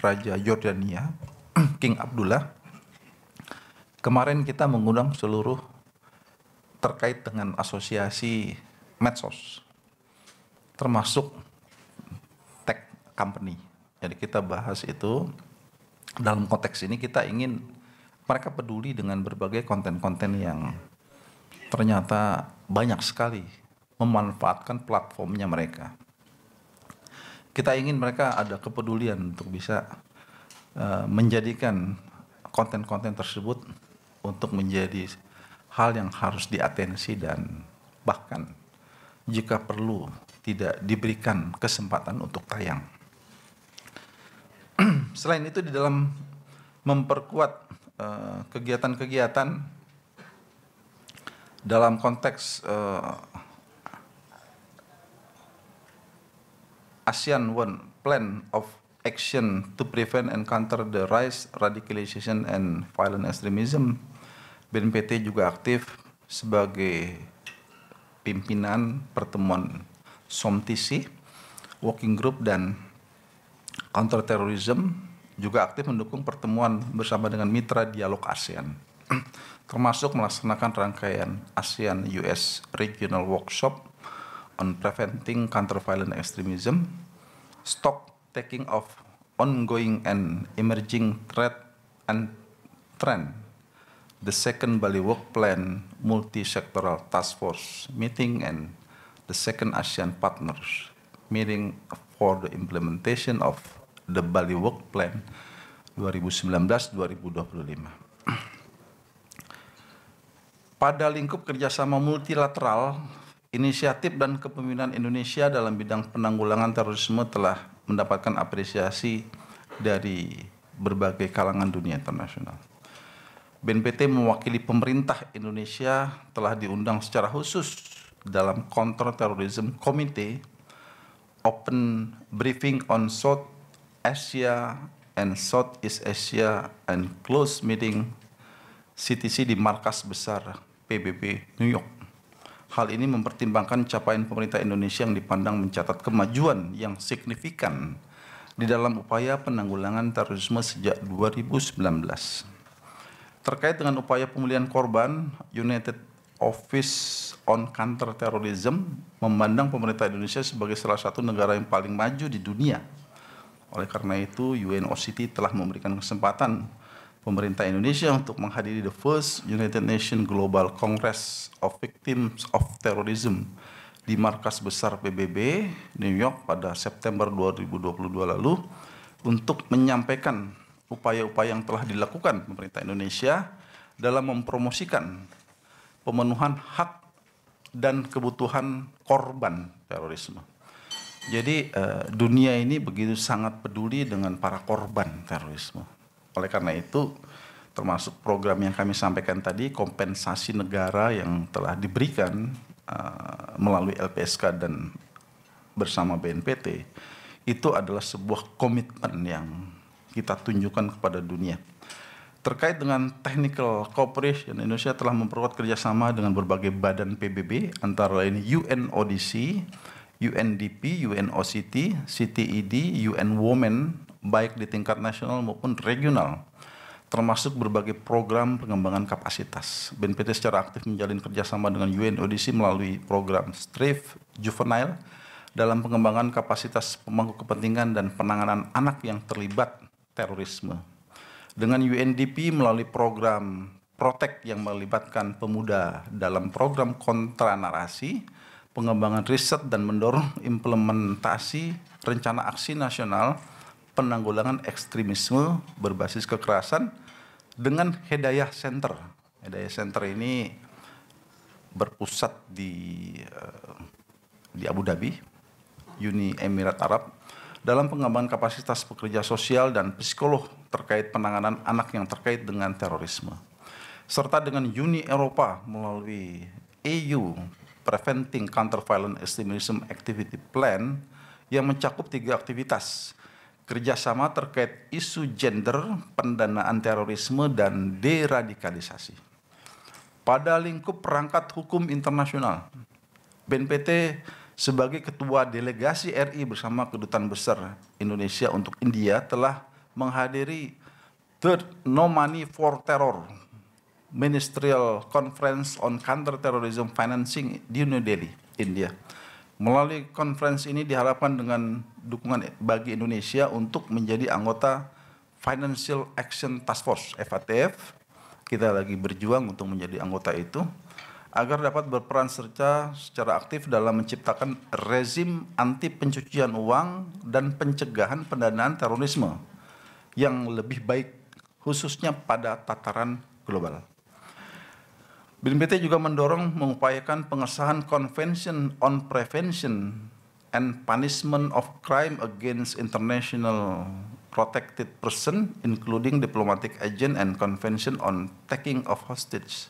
Speaker 3: Raja Yordania, King Abdullah. Kemarin kita mengundang seluruh terkait dengan asosiasi medsos, termasuk tech company. Jadi kita bahas itu dalam konteks ini kita ingin mereka peduli dengan berbagai konten-konten yang ternyata banyak sekali memanfaatkan platformnya mereka. Kita ingin mereka ada kepedulian untuk bisa menjadikan konten-konten tersebut untuk menjadi hal yang harus diatensi dan bahkan jika perlu tidak diberikan kesempatan untuk tayang. Selain itu di dalam memperkuat kegiatan-kegiatan dalam konteks ASEAN One Plan of Action to Prevent and Counter the Rise, Radicalization and Violent Extremism, BNPT juga aktif sebagai pimpinan pertemuan SOMTC, Working Group dan Counter Terrorism, juga aktif mendukung pertemuan bersama dengan mitra dialog ASEAN, termasuk melaksanakan rangkaian ASEAN-US Regional Workshop on Preventing Counter-Violent Extremism, Stock Taking of Ongoing and Emerging Threat and Trend, the second Bali Work Plan Multi-Sectoral Task Force meeting, and the second ASEAN Partners meeting for the implementation of the Bali Work Plan 2019-2025. Pada lingkup kerjasama multilateral, inisiatif dan kepemimpinan Indonesia dalam bidang penanggulangan terorisme telah mendapatkan apresiasi dari berbagai kalangan dunia internasional. BNPT mewakili pemerintah Indonesia telah diundang secara khusus dalam Counter Terrorism Committee Open Briefing on South Asia and Southeast Asia and Closed Meeting CTC di markas besar PBB New York. Hal ini mempertimbangkan capaian pemerintah Indonesia yang dipandang mencatat kemajuan yang signifikan di dalam upaya penanggulangan terorisme sejak 2019. Terkait dengan upaya pemulihan korban, United Office on Counter-Terrorism memandang pemerintah Indonesia sebagai salah satu negara yang paling maju di dunia. Oleh karena itu, UNOCT telah memberikan kesempatan pemerintah Indonesia untuk menghadiri the first United Nations Global Congress of Victims of Terrorism di markas besar PBB New York pada September 2022 lalu untuk menyampaikan upaya-upaya yang telah dilakukan pemerintah Indonesia dalam mempromosikan pemenuhan hak dan kebutuhan korban terorisme. Jadi dunia ini begitu sangat peduli dengan para korban terorisme. Oleh karena itu, termasuk program yang kami sampaikan tadi, kompensasi negara yang telah diberikan melalui LPSK dan bersama BNPT, itu adalah sebuah komitmen yang kita tunjukkan kepada dunia. Terkait dengan technical cooperation, Indonesia telah memperkuat kerjasama dengan berbagai badan PBB, antara lain UNODC, UNDP, UNOCT, CTED, UN Women, baik di tingkat nasional maupun regional, termasuk berbagai program pengembangan kapasitas. BNPT secara aktif menjalin kerjasama dengan UNODC melalui program STRIVE Juvenile dalam pengembangan kapasitas pemangku kepentingan dan penanganan anak yang terlibat terorisme. Dengan UNDP melalui program Protect yang melibatkan pemuda dalam program kontra narasi, pengembangan riset dan mendorong implementasi rencana aksi nasional penanggulangan ekstremisme berbasis kekerasan dengan Hidayah Center. Hidayah Center ini berpusat di Abu Dhabi, Uni Emirat Arab, dalam pengembangan kapasitas pekerja sosial dan psikolog terkait penanganan anak yang terkait dengan terorisme. Serta dengan Uni Eropa melalui EU Preventing Counter-Violent Extremism Activity Plan yang mencakup 3 aktivitas. Kerjasama terkait isu gender, pendanaan terorisme, dan deradikalisasi. Pada lingkup perangkat hukum internasional, BNPT sebagai Ketua Delegasi RI bersama Kedutaan Besar Indonesia untuk India telah menghadiri Third No Money for Terror Ministerial Conference on Counter-Terrorism Financing di New Delhi, India. Melalui konferensi ini diharapkan dengan dukungan bagi Indonesia untuk menjadi anggota Financial Action Task Force, FATF. Kita lagi berjuang untuk menjadi anggota itu, agar dapat berperan serta secara aktif dalam menciptakan rezim anti pencucian uang dan pencegahan pendanaan terorisme yang lebih baik, khususnya pada tataran global. BNPT juga mendorong mengupayakan pengesahan Convention on Prevention and Punishment of Crime Against International Protected Person, including Diplomatic Agent and Convention on Taking of Hostage,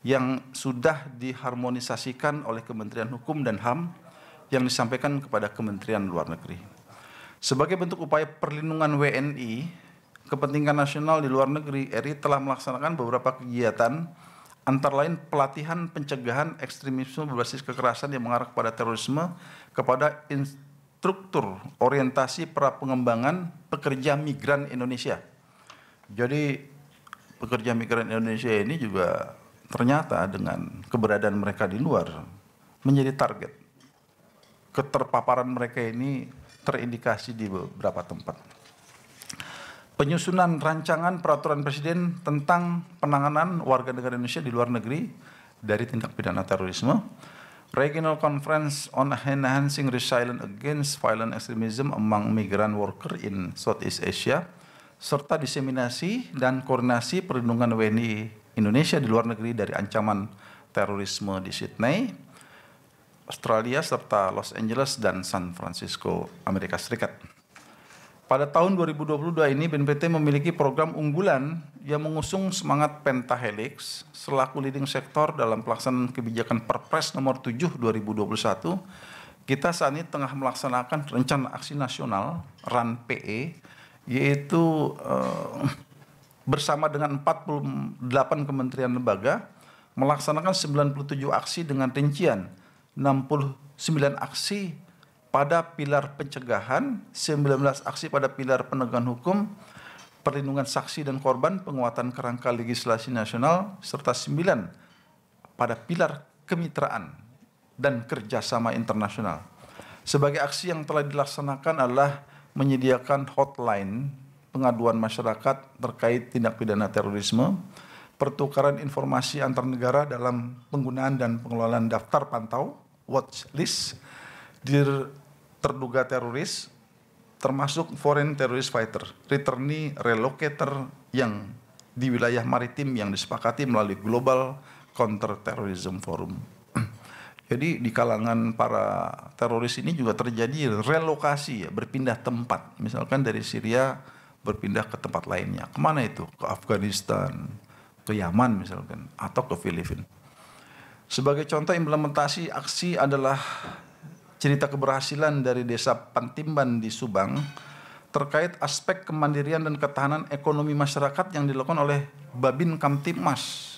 Speaker 3: yang sudah diharmonisasikan oleh Kementerian Hukum dan HAM yang disampaikan kepada Kementerian Luar Negeri. Sebagai bentuk upaya perlindungan WNI, kepentingan nasional di luar negeri, RI telah melaksanakan beberapa kegiatan, antara lain pelatihan pencegahan ekstremisme berbasis kekerasan yang mengarah kepada terorisme kepada instruktur orientasi pra pengembangan pekerja migran Indonesia. Jadi pekerja migran Indonesia ini juga ternyata dengan keberadaan mereka di luar menjadi target. Keterpaparan mereka ini terindikasi di beberapa tempat. Penyusunan rancangan peraturan presiden tentang penanganan warga negara Indonesia di luar negeri dari tindak pidana terorisme, Regional Conference on Enhancing Resilience Against Violent Extremism Among Migrant Workers in Southeast Asia, serta diseminasi dan koordinasi perlindungan WNI Indonesia di luar negeri dari ancaman terorisme di Sydney, Australia, serta Los Angeles dan San Francisco, Amerika Serikat. Pada tahun 2022 ini BNPT memiliki program unggulan yang mengusung semangat Pentahelix selaku leading sektor dalam pelaksanaan kebijakan Perpres nomor 7 2021. Kita saat ini tengah melaksanakan rencana aksi nasional RAN-PE, yaitu bersama dengan 48 kementerian lembaga melaksanakan 97 aksi dengan rincian 69 aksi pada pilar pencegahan, 19 aksi pada pilar penegakan hukum, perlindungan saksi dan korban, penguatan kerangka legislasi nasional, serta 9 pada pilar kemitraan dan kerjasama internasional. Sebagai aksi yang telah dilaksanakan adalah menyediakan hotline pengaduan masyarakat terkait tindak pidana terorisme, pertukaran informasi antar negara dalam penggunaan dan pengelolaan daftar pantau, watch list, terduga teroris, termasuk foreign terrorist fighter, returnee, relocator yang di wilayah maritim yang disepakati melalui Global Counter Terrorism Forum. Jadi di kalangan para teroris ini juga terjadi relokasi, ya, berpindah tempat. Misalkan dari Syria berpindah ke tempat lainnya. Kemana itu? Ke Afghanistan, ke Yaman misalkan, atau ke Filipina. Sebagai contoh implementasi aksi adalah cerita keberhasilan dari Desa Pantimban di Subang terkait aspek kemandirian dan ketahanan ekonomi masyarakat yang dilakukan oleh Babin Kamtibmas,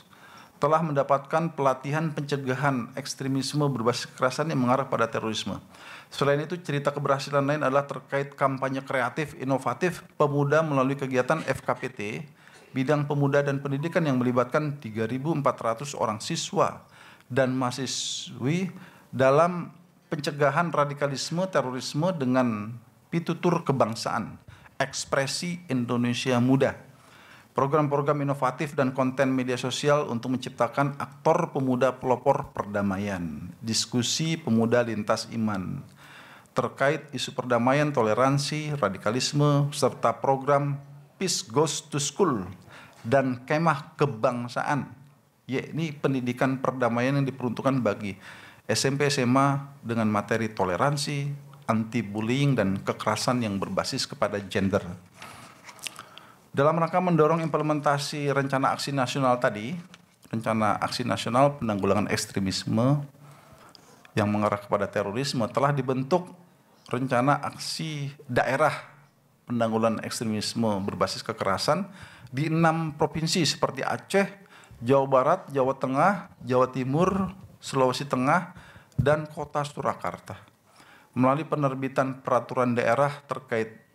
Speaker 3: telah mendapatkan pelatihan pencegahan ekstremisme berbasis kekerasan yang mengarah pada terorisme. Selain itu, cerita keberhasilan lain adalah terkait kampanye kreatif inovatif pemuda melalui kegiatan FKPT bidang pemuda dan pendidikan yang melibatkan 3.400 orang siswa dan mahasiswi dalam pencegahan radikalisme terorisme dengan pitutur kebangsaan, ekspresi Indonesia Muda. Program-program inovatif dan konten media sosial untuk menciptakan aktor pemuda pelopor perdamaian, diskusi pemuda lintas iman, terkait isu perdamaian, toleransi, radikalisme, serta program Peace Goes to School dan kemah kebangsaan, yakni pendidikan perdamaian yang diperuntukkan bagi SMP SMA dengan materi toleransi, anti-bullying, dan kekerasan yang berbasis kepada gender. Dalam rangka mendorong implementasi rencana aksi nasional tadi, rencana aksi nasional penanggulangan ekstremisme yang mengarah kepada terorisme, telah dibentuk rencana aksi daerah penanggulangan ekstremisme berbasis kekerasan di 6 provinsi seperti Aceh, Jawa Barat, Jawa Tengah, Jawa Timur, Sulawesi Tengah, dan Kota Surakarta. Melalui penerbitan peraturan daerah terkait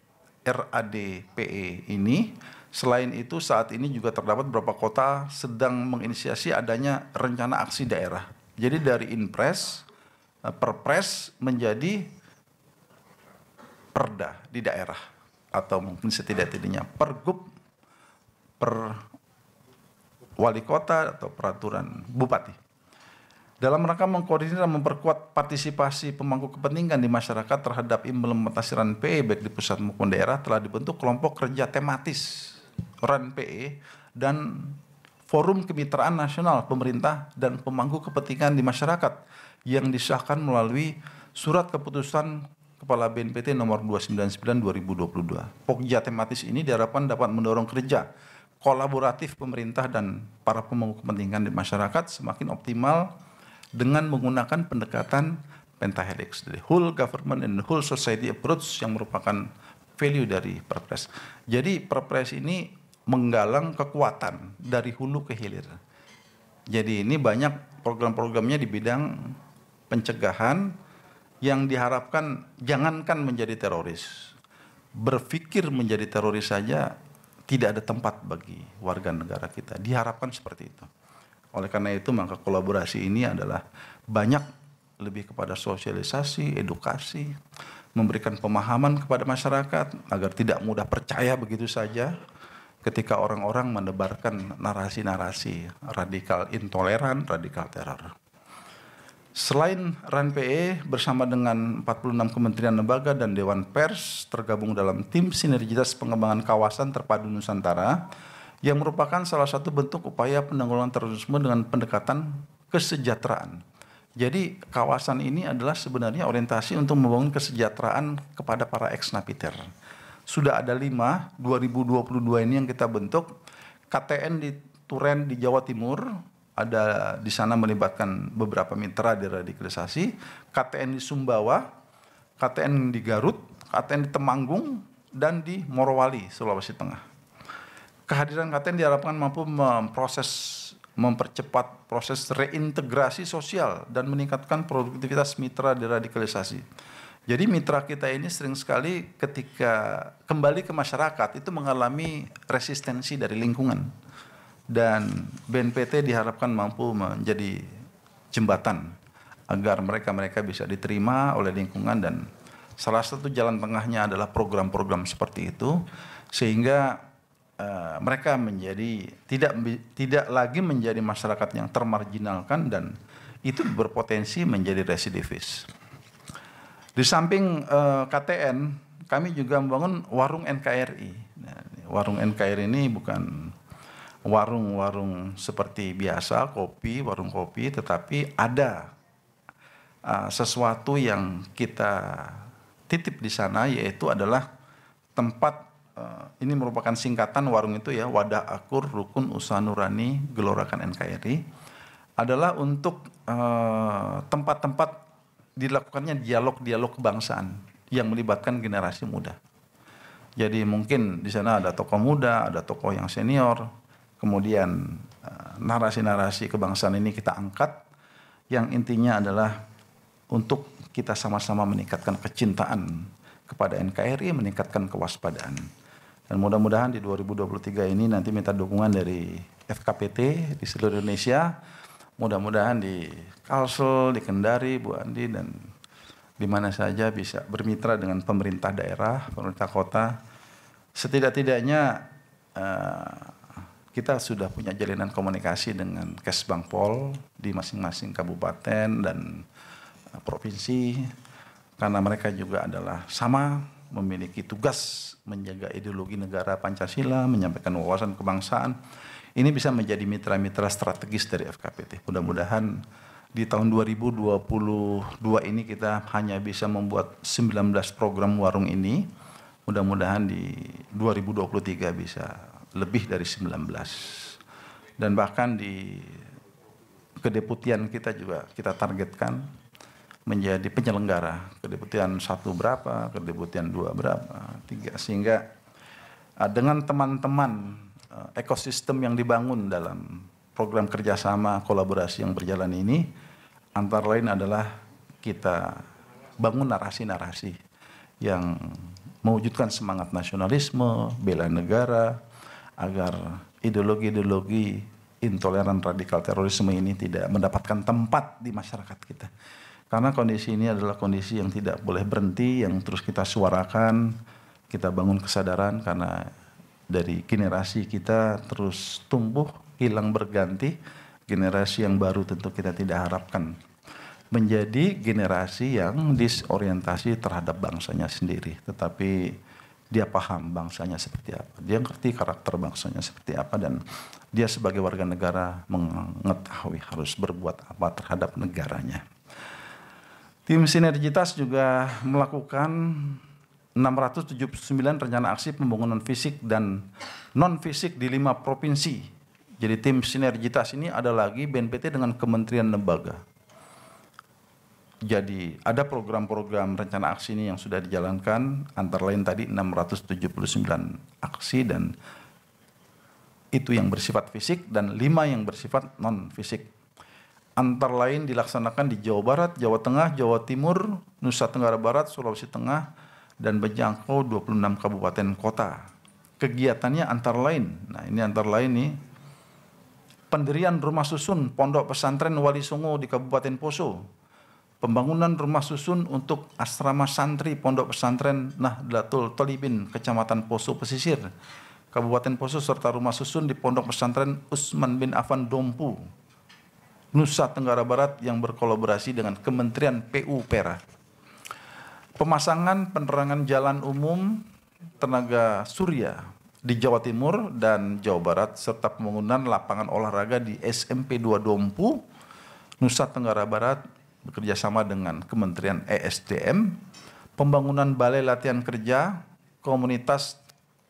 Speaker 3: RADPE ini, selain itu saat ini juga terdapat beberapa kota sedang menginisiasi adanya rencana aksi daerah. Jadi dari Inpres, Perpres menjadi Perda di daerah, atau mungkin setidak-tidaknya Pergub, per wali kota atau peraturan bupati. Dalam rangka mengkoordinir dan memperkuat partisipasi pemangku kepentingan di masyarakat terhadap implementasi RAN-PE baik di pusat maupun daerah, telah dibentuk kelompok kerja tematis RAN-PE dan Forum Kemitraan Nasional Pemerintah dan Pemangku Kepentingan di Masyarakat yang disahkan melalui Surat Keputusan Kepala BNPT nomor 299/2022. Pokja tematis ini diharapkan dapat mendorong kerja kolaboratif pemerintah dan para pemangku kepentingan di masyarakat semakin optimal dengan menggunakan pendekatan pentahelix dari whole government and whole society approach yang merupakan value dari Perpres. Jadi Perpres ini menggalang kekuatan dari hulu ke hilir. Jadi ini banyak program-programnya di bidang pencegahan yang diharapkan jangankan menjadi teroris, berpikir menjadi teroris saja tidak ada tempat bagi warga negara kita. Diharapkan seperti itu. Oleh karena itu maka kolaborasi ini adalah banyak lebih kepada sosialisasi, edukasi, memberikan pemahaman kepada masyarakat agar tidak mudah percaya begitu saja ketika orang-orang menebarkan narasi-narasi radikal intoleran, radikal teror. Selain RAN-PE bersama dengan 46 kementerian lembaga dan Dewan Pers tergabung dalam tim sinergitas pengembangan kawasan terpadu Nusantara yang merupakan salah satu bentuk upaya penanggulangan terorisme dengan pendekatan kesejahteraan. Jadi kawasan ini adalah sebenarnya orientasi untuk membangun kesejahteraan kepada para ex-napiter. Sudah ada 5, 2022 ini yang kita bentuk. KTN di Turen di Jawa Timur, ada di sana melibatkan beberapa mitra deradikalisasi. KTN di Sumbawa, KTN di Garut, KTN di Temanggung, dan di Morowali, Sulawesi Tengah. Kehadiran KTN diharapkan mampu mempercepat proses reintegrasi sosial dan meningkatkan produktivitas mitra deradikalisasi. Jadi mitra kita ini sering sekali ketika kembali ke masyarakat itu mengalami resistensi dari lingkungan. Dan BNPT diharapkan mampu menjadi jembatan agar mereka bisa diterima oleh lingkungan, dan salah satu jalan tengahnya adalah program-program seperti itu sehingga mereka menjadi tidak lagi menjadi masyarakat yang termarginalkan dan itu berpotensi menjadi residivis. Di samping KTN, kami juga membangun warung NKRI. Nah, warung NKRI ini bukan warung-warung seperti biasa, warung kopi, tetapi ada sesuatu yang kita titip di sana, yaitu adalah tempat, ini merupakan singkatan warung itu ya, Wadah Akur Rukun Usaha Nurani Gelorakan NKRI, adalah untuk tempat-tempat dilakukannya dialog kebangsaan yang melibatkan generasi muda. Jadi mungkin di sana ada tokoh muda, ada tokoh yang senior, kemudian narasi-narasi kebangsaan ini kita angkat, yang intinya adalah untuk kita sama-sama meningkatkan kecintaan kepada NKRI, meningkatkan kewaspadaan. Dan mudah-mudahan di 2023 ini nanti minta dukungan dari FKPT di seluruh Indonesia, mudah-mudahan di Kalsel, di Kendari, Bu Andi, dan di mana saja bisa bermitra dengan pemerintah daerah, pemerintah kota. Setidak-tidaknya kita sudah punya jalinan komunikasi dengan Kesbangpol di masing-masing kabupaten dan provinsi, karena mereka juga adalah sama memiliki tugas menjaga ideologi negara Pancasila, menyampaikan wawasan kebangsaan. Ini bisa menjadi mitra-mitra strategis dari FKPT. Mudah-mudahan di tahun 2022 ini kita hanya bisa membuat 19 program warung ini. Mudah-mudahan di 2023 bisa lebih dari 19. Dan bahkan di kedeputian kita juga kita targetkan menjadi penyelenggara. Kedeputian 1 berapa, kedeputian 2 berapa, 3. Sehingga dengan teman-teman ekosistem yang dibangun dalam program kerjasama kolaborasi yang berjalan ini, antara lain adalah kita bangun narasi-narasi yang mewujudkan semangat nasionalisme, bela negara, agar ideologi-ideologi intoleran radikal terorisme ini tidak mendapatkan tempat di masyarakat kita. Karena kondisi ini adalah kondisi yang tidak boleh berhenti, yang terus kita suarakan, kita bangun kesadaran, karena dari generasi kita terus tumbuh, hilang berganti, generasi yang baru tentu kita tidak harapkan menjadi generasi yang disorientasi terhadap bangsanya sendiri, tetapi dia paham bangsanya seperti apa, dia ngerti karakter bangsanya seperti apa, dan dia sebagai warga negara mengetahui harus berbuat apa terhadap negaranya. Tim Sinergitas juga melakukan 679 rencana aksi pembangunan fisik dan non-fisik di 5 provinsi. Jadi tim Sinergitas ini ada lagi BNPT dengan kementerian lembaga. Jadi ada program-program rencana aksi ini yang sudah dijalankan, antara lain tadi 679 aksi, dan itu yang bersifat fisik, dan 5 yang bersifat non-fisik. Antara lain dilaksanakan di Jawa Barat, Jawa Tengah, Jawa Timur, Nusa Tenggara Barat, Sulawesi Tengah, dan menjangkau 26 kabupaten kota. Kegiatannya antara lain, nah ini antara lain nih, pendirian rumah susun Pondok Pesantren Wali Songo di Kabupaten Poso, pembangunan rumah susun untuk asrama santri Pondok Pesantren Nahdlatul Thalibin Kecamatan Poso Pesisir, Kabupaten Poso, serta rumah susun di Pondok Pesantren Utsman bin Affan Dompu, Nusa Tenggara Barat, yang berkolaborasi dengan Kementerian PU-PERA. Pemasangan penerangan jalan umum tenaga surya di Jawa Timur dan Jawa Barat, serta pembangunan lapangan olahraga di SMP 2 Dompu, Nusa Tenggara Barat, bekerjasama dengan Kementerian ESDM, pembangunan balai latihan kerja, komunitas,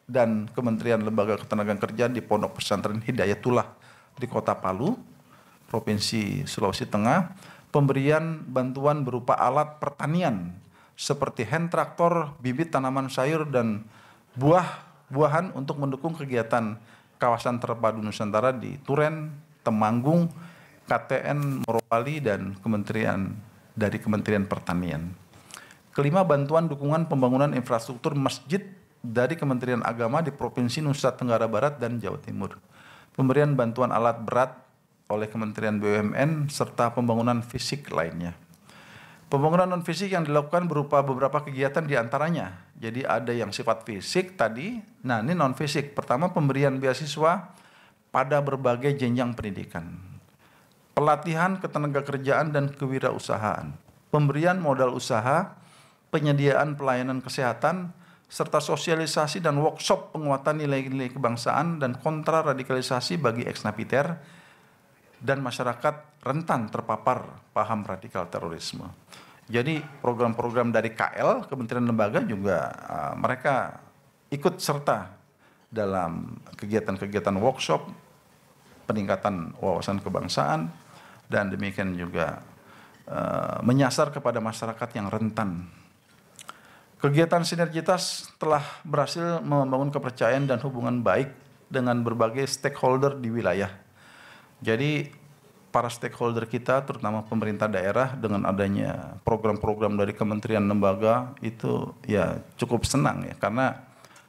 Speaker 3: dan Kementerian Lembaga Ketenagakerjaan di Pondok Pesantren Hidayatullah di Kota Palu, Provinsi Sulawesi Tengah, pemberian bantuan berupa alat pertanian seperti hand traktor, bibit tanaman sayur, dan buah-buahan untuk mendukung kegiatan kawasan terpadu Nusantara di Turen, Temanggung, KTN Morowali, dan Kementerian Pertanian. Kelima, bantuan dukungan pembangunan infrastruktur masjid dari Kementerian Agama di Provinsi Nusa Tenggara Barat dan Jawa Timur. Pemberian bantuan alat berat oleh Kementerian BUMN serta pembangunan fisik lainnya. Pembangunan non-fisik yang dilakukan berupa beberapa kegiatan diantaranya. Jadi ada yang sifat fisik tadi, nah ini non-fisik. Pertama, pemberian beasiswa pada berbagai jenjang pendidikan. Pelatihan ketenagakerjaan dan kewirausahaan. Pemberian modal usaha, penyediaan pelayanan kesehatan, serta sosialisasi dan workshop penguatan nilai-nilai kebangsaan dan kontraradikalisasi bagi ex-napiter dan masyarakat rentan terpapar paham radikal terorisme. Jadi program-program dari KL, Kementerian Lembaga juga mereka ikut serta dalam kegiatan-kegiatan workshop, peningkatan wawasan kebangsaan, dan demikian juga menyasar kepada masyarakat yang rentan. Kegiatan sinergitas telah berhasil membangun kepercayaan dan hubungan baik dengan berbagai stakeholder di wilayah. Jadi para stakeholder kita, terutama pemerintah daerah, dengan adanya program-program dari kementerian lembaga itu ya cukup senang ya, karena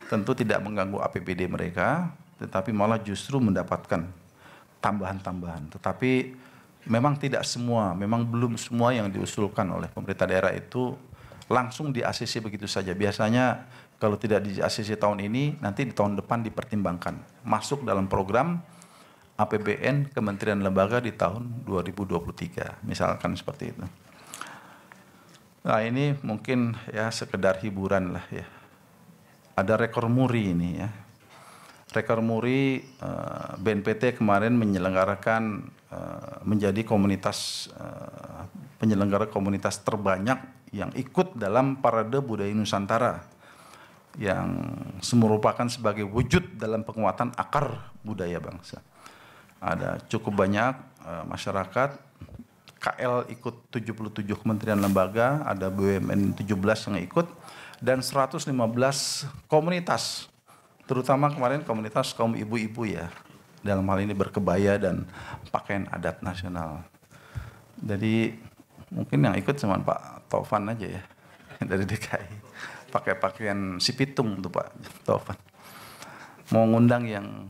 Speaker 3: tentu tidak mengganggu APBD mereka, tetapi malah justru mendapatkan tambahan-tambahan. Tetapi memang tidak semua, memang belum semua yang diusulkan oleh pemerintah daerah itu langsung di ACC begitu saja. Biasanya kalau tidak di ACC tahun ini, nanti di tahun depan dipertimbangkan masuk dalam program APBN Kementerian Lembaga di tahun 2023, misalkan seperti itu. Nah ini mungkin ya sekedar hiburan lah ya. Ada rekor muri ini ya. Rekor muri BNPT kemarin menyelenggarakan menjadi komunitas penyelenggara komunitas terbanyak yang ikut dalam Parade Budaya Nusantara yang merupakan sebagai wujud dalam penguatan akar budaya bangsa. Ada cukup banyak masyarakat, KL ikut 77 kementerian lembaga, ada BUMN 17 yang ikut, dan 115 komunitas, terutama kemarin komunitas kaum ibu-ibu ya, dalam hal ini berkebaya dan pakaian adat nasional. Jadi mungkin yang ikut cuma Pak Taufan aja ya, dari DKI, pakai pakaian si pitung tuh Pak Taufan. Mau ngundang yang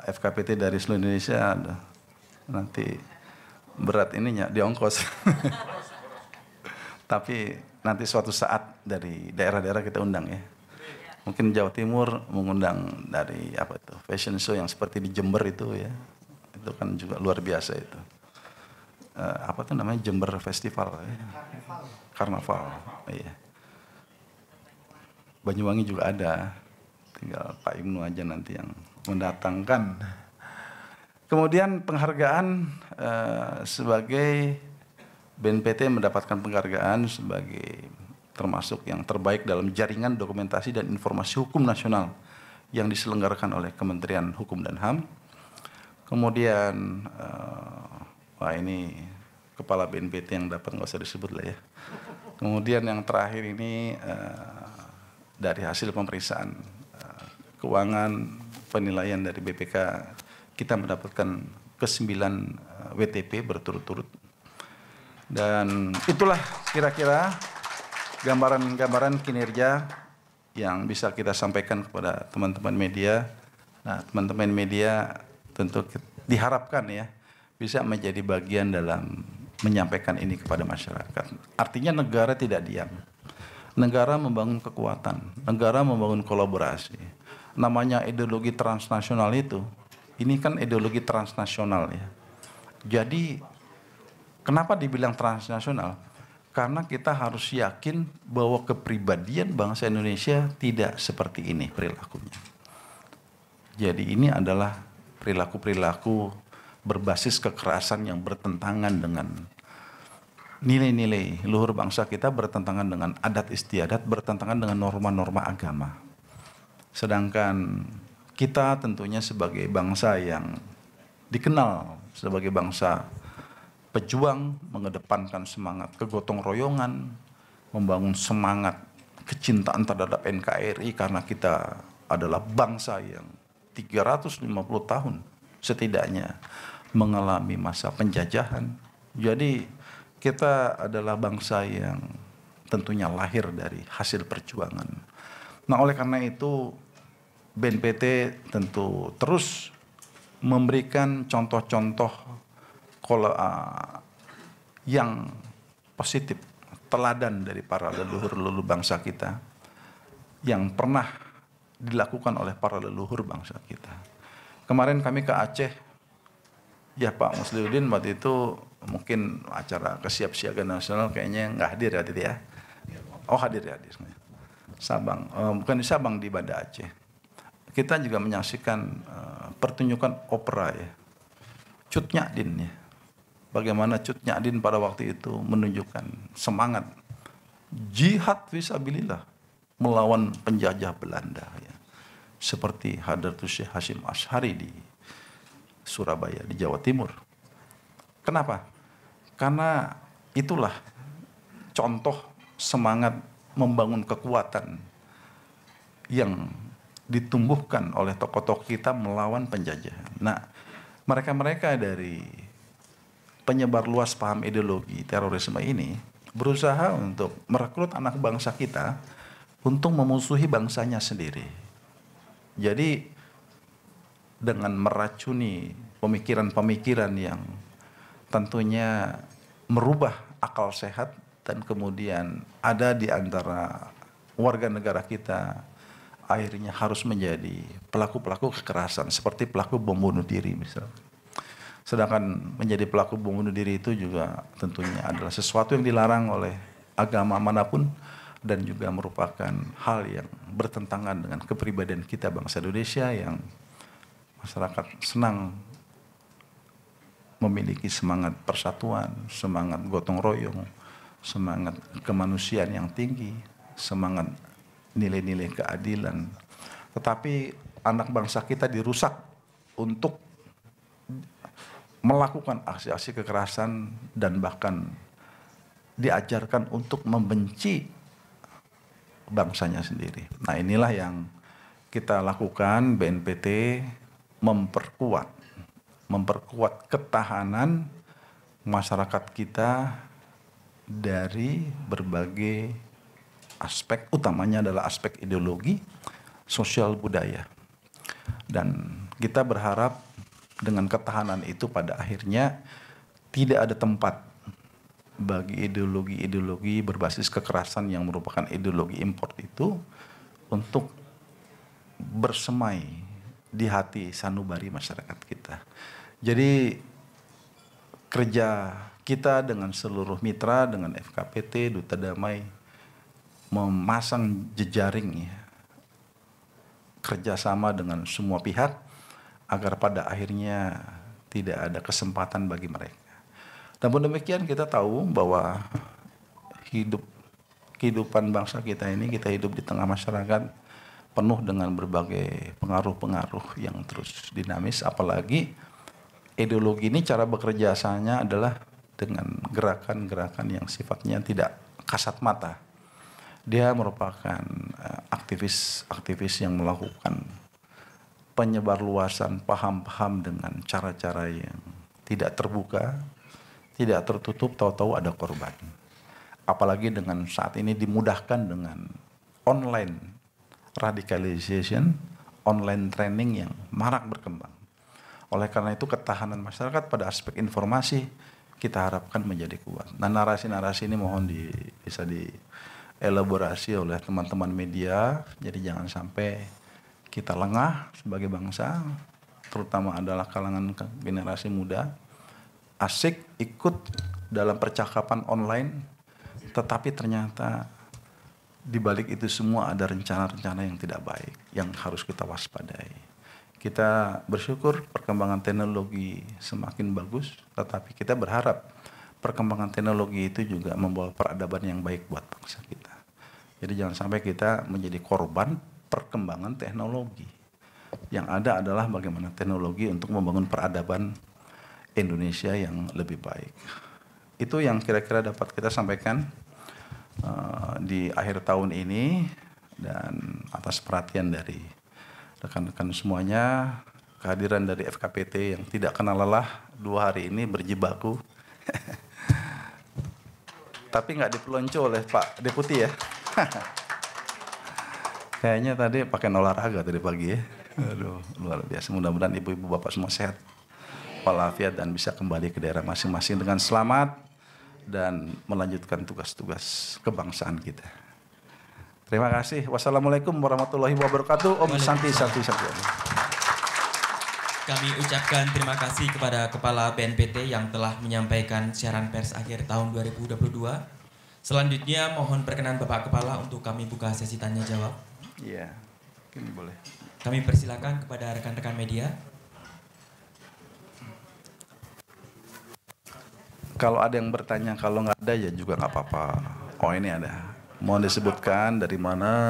Speaker 3: FKPT dari seluruh Indonesia, nanti berat ininya di ongkos. Tapi nanti suatu saat dari daerah-daerah kita undang ya. Mungkin Jawa Timur mengundang dari apa itu fashion show yang seperti di Jember itu ya. Itu kan juga luar biasa itu. Apa tuh namanya, Jember Festival ya. Karnaval. Iya. Banyuwangi juga ada. Tinggal Pak Ibnu aja nanti yang mendatangkan. Kemudian penghargaan sebagai BNPT mendapatkan penghargaan sebagai termasuk yang terbaik dalam jaringan dokumentasi dan informasi hukum nasional yang diselenggarakan oleh Kementerian Hukum dan HAM. Kemudian wah ini kepala BNPT yang dapat nggak usah disebut lah ya. Kemudian yang terakhir ini dari hasil pemeriksaan keuangan penilaian dari BPK kita mendapatkan ke-9 WTP berturut-turut. Dan itulah kira-kira gambaran-gambaran kinerja yang bisa kita sampaikan kepada teman-teman media. Nah, teman-teman media tentu diharapkan ya bisa menjadi bagian dalam menyampaikan ini kepada masyarakat. Artinya negara tidak diam. Negara membangun kekuatan, negara membangun kolaborasi. Namanya ideologi transnasional itu, ini kan ideologi transnasional ya. Jadi kenapa dibilang transnasional? Karena kita harus yakin bahwa kepribadian bangsa Indonesia tidak seperti ini perilakunya. Jadi ini adalah perilaku-perilaku berbasis kekerasan yang bertentangan dengan nilai-nilai luhur bangsa kita, bertentangan dengan adat istiadat, bertentangan dengan norma-norma agama. Sedangkan kita tentunya sebagai bangsa yang dikenal sebagai bangsa pejuang, mengedepankan semangat kegotong royongan, membangun semangat kecintaan terhadap NKRI karena kita adalah bangsa yang 350 tahun setidaknya mengalami masa penjajahan. Jadi kita adalah bangsa yang tentunya lahir dari hasil perjuangan. Nah oleh karena itu BNPT tentu terus memberikan contoh-contoh yang positif, teladan dari para leluhur bangsa kita yang pernah dilakukan oleh para leluhur bangsa kita. Kemarin kami ke Aceh, ya Pak Musliuddin waktu itu mungkin acara kesiapsiagaan nasional kayaknya nggak hadir ya Titi ya. Oh hadir ya, hadir. Sabang, bukan di Sabang, di Banda Aceh. Kita juga menyaksikan pertunjukan opera ya, Cut Nyak-Din ya. Bagaimana Cut Nyak-Din pada waktu itu menunjukkan semangat jihad fisabilillah melawan penjajah Belanda ya. Seperti Hadratus Syekh Hasyim Asy'ari di Surabaya di Jawa Timur. Kenapa? Karena itulah contoh semangat membangun kekuatan yang ditumbuhkan oleh tokoh-tokoh kita melawan penjajahan. Nah, mereka-mereka dari penyebar luas paham ideologi terorisme ini berusaha untuk merekrut anak bangsa kita untuk memusuhi bangsanya sendiri. Jadi dengan meracuni pemikiran-pemikiran yang tentunya merubah akal sehat dan kemudian ada di antara warga negara kita akhirnya harus menjadi pelaku-pelaku kekerasan seperti pelaku bom bunuh diri misalnya. Sedangkan menjadi pelaku bom bunuh diri itu juga tentunya adalah sesuatu yang dilarang oleh agama manapun dan juga merupakan hal yang bertentangan dengan kepribadian kita bangsa Indonesia yang masyarakat senang memiliki semangat persatuan, semangat gotong royong, semangat kemanusiaan yang tinggi, semangat nilai-nilai keadilan. Tetapi anak bangsa kita dirusak untuk melakukan aksi-aksi kekerasan dan bahkan diajarkan untuk membenci bangsanya sendiri. Nah, inilah yang kita lakukan, BNPT memperkuat ketahanan masyarakat kita dari berbagai aspek, utamanya adalah aspek ideologi, sosial budaya. Dan kita berharap dengan ketahanan itu pada akhirnya tidak ada tempat bagi ideologi-ideologi berbasis kekerasan yang merupakan ideologi import itu untuk bersemai di hati sanubari masyarakat kita. Jadi kerja kita dengan seluruh mitra, dengan FKPT, Duta Damai, memasang jejaring ya, kerjasama dengan semua pihak agar pada akhirnya tidak ada kesempatan bagi mereka. Namun demikian kita tahu bahwa kehidupan bangsa kita ini, kita hidup di tengah masyarakat penuh dengan berbagai pengaruh-pengaruh yang terus dinamis, apalagi ideologi ini cara bekerjanya adalah dengan gerakan-gerakan yang sifatnya tidak kasat mata. Dia merupakan aktivis-aktivis yang melakukan penyebarluasan paham-paham dengan cara-cara yang tidak terbuka, tidak tertutup, tahu-tahu ada korban. Apalagi dengan saat ini dimudahkan dengan online radicalization, online training yang marak berkembang. Oleh karena itu ketahanan masyarakat pada aspek informasi kita harapkan menjadi kuat. Nah, narasi-narasi ini mohon bisa dielaborasi oleh teman-teman media, jadi jangan sampai kita lengah sebagai bangsa, terutama adalah kalangan generasi muda, asik ikut dalam percakapan online, tetapi ternyata di balik itu semua ada rencana-rencana yang tidak baik, yang harus kita waspadai. Kita bersyukur perkembangan teknologi semakin bagus, tetapi kita berharap perkembangan teknologi itu juga membawa peradaban yang baik buat bangsa kita. Jadi jangan sampai kita menjadi korban perkembangan teknologi. Yang ada adalah bagaimana teknologi untuk membangun peradaban Indonesia yang lebih baik. Itu yang kira-kira dapat kita sampaikan di akhir tahun ini, dan atas perhatian dari rekan-rekan semuanya, kehadiran dari FKPT yang tidak kenal lelah 2 hari ini berjibaku. Tapi nggak dipelonco oleh Pak Deputi ya. Kayaknya tadi pakai olahraga tadi pagi ya. Aduh, luar biasa. Mudah-mudahan ibu-ibu bapak semua sehat, walafiat, dan bisa kembali ke daerah masing-masing dengan selamat dan melanjutkan tugas-tugas kebangsaan kita. Terima kasih. Wassalamualaikum warahmatullahi wabarakatuh. Om Santi Santi Santi.
Speaker 1: Kami ucapkan terima kasih kepada Kepala BNPT yang telah menyampaikan siaran pers akhir tahun 2022. Selanjutnya mohon perkenan Bapak Kepala untuk kami buka sesi tanya jawab.
Speaker 3: Iya, ini boleh.
Speaker 1: Kami persilakan kepada rekan-rekan media.
Speaker 3: Kalau ada yang bertanya, kalau nggak ada ya juga nggak apa-apa. Oh, ini ada. Mohon disebutkan dari mana,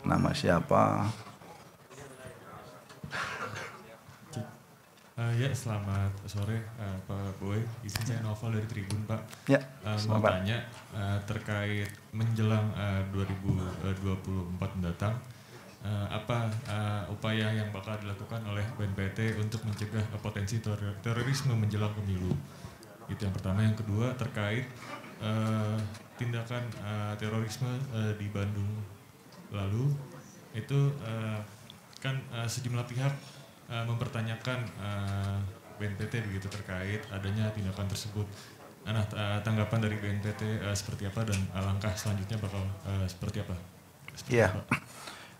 Speaker 3: nama siapa.
Speaker 4: Ya, selamat sore Pak Boy. Izin saya Novel dari Tribun, Pak.
Speaker 3: Ya,
Speaker 4: mau tanya terkait menjelang 2024 mendatang, apa upaya yang bakal dilakukan oleh BNPT untuk mencegah potensi terorisme menjelang pemilu? Itu yang pertama. Yang kedua terkait tindakan terorisme di Bandung lalu, itu kan sejumlah pihak mempertanyakan BNPT begitu terkait adanya tindakan tersebut. Nah, tanggapan dari BNPT seperti apa dan langkah selanjutnya bakal seperti apa?
Speaker 3: Iya.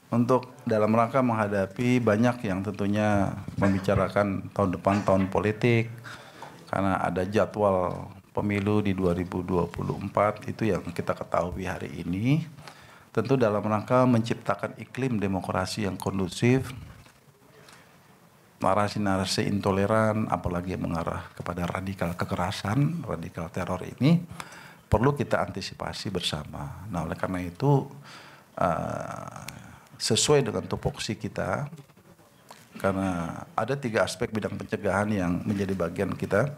Speaker 3: Untuk dalam rangka menghadapi banyak yang tentunya membicarakan tahun depan tahun politik, karena ada jadwal pemilu di 2024 itu yang kita ketahui hari ini. Tentu dalam rangka menciptakan iklim demokrasi yang kondusif, narasi-narasi intoleran, apalagi yang mengarah kepada radikal kekerasan, radikal teror ini perlu kita antisipasi bersama. Nah, oleh karena itu sesuai dengan tupoksi kita, karena ada 3 aspek bidang pencegahan yang menjadi bagian kita.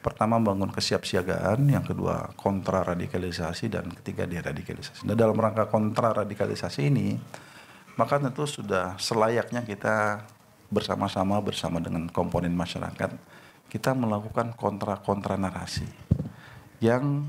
Speaker 3: Pertama, bangun kesiapsiagaan, yang kedua kontra radikalisasi, dan ketiga deradikalisasi. Nah, dalam rangka kontra radikalisasi ini, maka tentu sudah selayaknya kita bersama-sama dengan komponen masyarakat, kita melakukan kontra narasi yang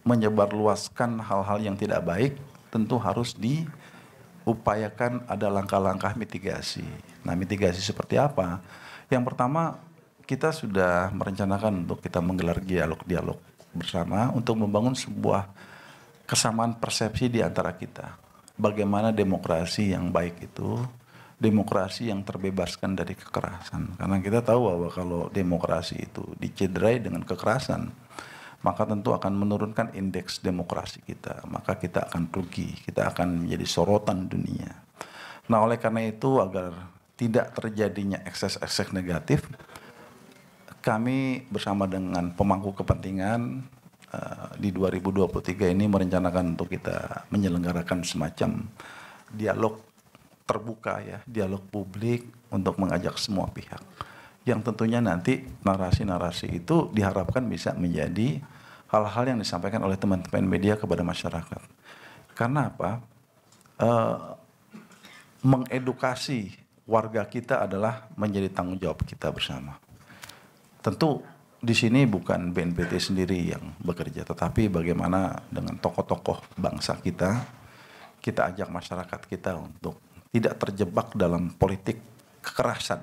Speaker 3: menyebarluaskan hal-hal yang tidak baik. Tentu harus diupayakan ada langkah-langkah mitigasi. Nah, mitigasi seperti apa? Yang pertama, kita sudah merencanakan untuk kita menggelar dialog bersama untuk membangun sebuah kesamaan persepsi di antara kita. Bagaimana demokrasi yang baik itu, demokrasi yang terbebaskan dari kekerasan. Karena kita tahu bahwa kalau demokrasi itu dicederai dengan kekerasan, maka tentu akan menurunkan indeks demokrasi kita. Maka kita akan rugi, kita akan menjadi sorotan dunia. Nah, oleh karena itu, agar tidak terjadinya ekses-ekses negatif, kami bersama dengan pemangku kepentingan di 2023 ini merencanakan untuk kita menyelenggarakan semacam dialog terbuka, ya, dialog publik untuk mengajak semua pihak. Yang tentunya nanti narasi-narasi itu diharapkan bisa menjadi hal-hal yang disampaikan oleh teman-teman media kepada masyarakat. Karena apa? Mengedukasi warga kita adalah menjadi tanggung jawab kita bersama. Tentu di sini bukan BNPT sendiri yang bekerja, tetapi bagaimana dengan tokoh-tokoh bangsa kita ajak masyarakat kita untuk tidak terjebak dalam politik kekerasan.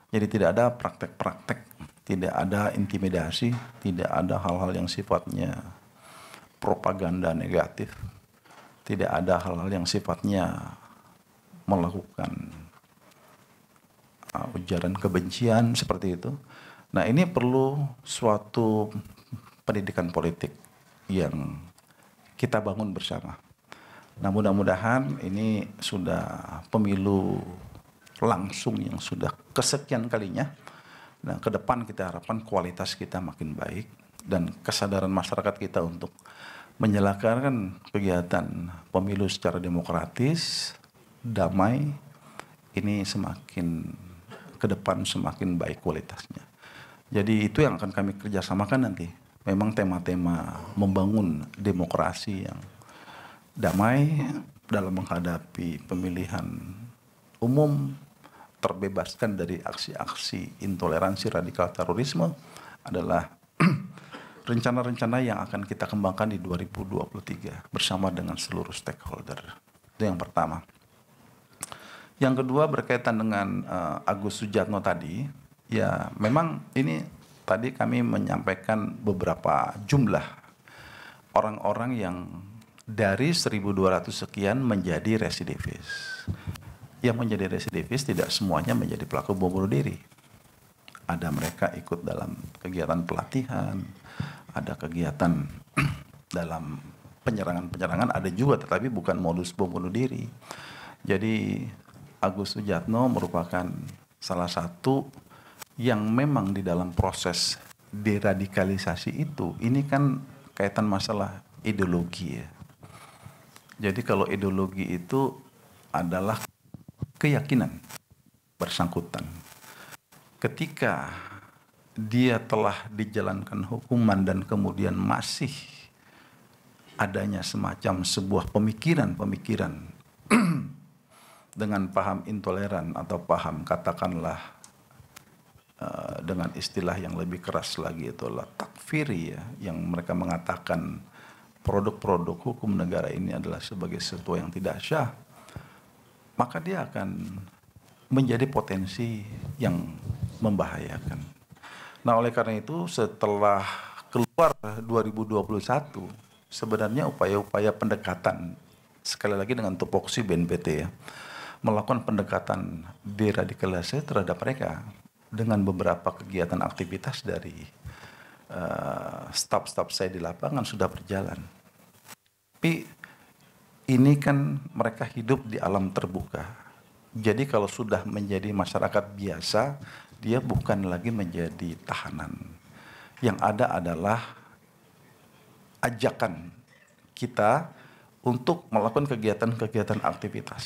Speaker 3: Jadi tidak ada praktek-praktek, tidak ada intimidasi, tidak ada hal-hal yang sifatnya propaganda negatif, tidak ada hal-hal yang sifatnya melakukan ujaran kebencian seperti itu. Nah, ini perlu suatu pendidikan politik yang kita bangun bersama. Nah, mudah-mudahan ini sudah pemilu langsung yang sudah kesekian kalinya. Nah, ke depan kita harapkan kualitas kita makin baik dan kesadaran masyarakat kita untuk menyelenggarakan kegiatan pemilu secara demokratis, damai, ini semakin ke depan semakin baik kualitasnya. Jadi itu yang akan kami kerjasamakan nanti. Memang tema-tema membangun demokrasi yang damai dalam menghadapi pemilihan umum, terbebaskan dari aksi-aksi intoleransi radikal terorisme adalah rencana-rencana yang akan kita kembangkan di 2023 bersama dengan seluruh stakeholder. Itu yang pertama. Yang kedua berkaitan dengan Agus Sujatno tadi, ya memang ini tadi kami menyampaikan beberapa jumlah orang-orang yang dari 1.200 sekian menjadi residivis. Yang menjadi residivis tidak semuanya menjadi pelaku bom bunuh diri. Ada mereka ikut dalam kegiatan pelatihan, ada kegiatan dalam penyerangan-penyerangan, ada juga tetapi bukan modus bom bunuh diri. Jadi Agus Sujatno merupakan salah satu yang memang di dalam proses deradikalisasi itu, ini kan kaitan masalah ideologi ya. Jadi kalau ideologi itu adalah keyakinan bersangkutan. Ketika dia telah dijalankan hukuman dan kemudian masih adanya semacam sebuah pemikiran-pemikiran dengan paham intoleran atau paham katakanlah dengan istilah yang lebih keras lagi itulah takfiri ya, yang mereka mengatakan produk-produk hukum negara ini adalah sebagai sesuatu yang tidak syah, maka dia akan menjadi potensi yang membahayakan. Nah, oleh karena itu setelah keluar 2021 sebenarnya upaya-upaya pendekatan sekali lagi dengan tupoksi BNPT ya, melakukan pendekatan deradikalisasi terhadap mereka dengan beberapa kegiatan aktivitas dari staf-staf saya di lapangan sudah berjalan. Tapi ini kan mereka hidup di alam terbuka. Jadi kalau sudah menjadi masyarakat biasa, dia bukan lagi menjadi tahanan. Yang ada adalah ajakan kita untuk melakukan kegiatan-kegiatan aktivitas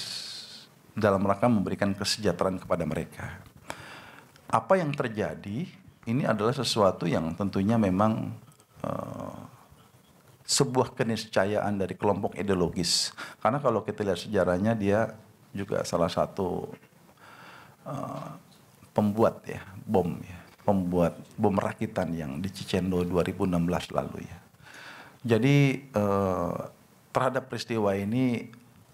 Speaker 3: dalam rangka memberikan kesejahteraan kepada mereka. Apa yang terjadi ini adalah sesuatu yang tentunya memang sebuah keniscayaan dari kelompok ideologis. Karena kalau kita lihat sejarahnya, dia juga salah satu pembuat ya, pembuat bom rakitan yang di Cicendo 2016 lalu ya. Jadi terhadap peristiwa ini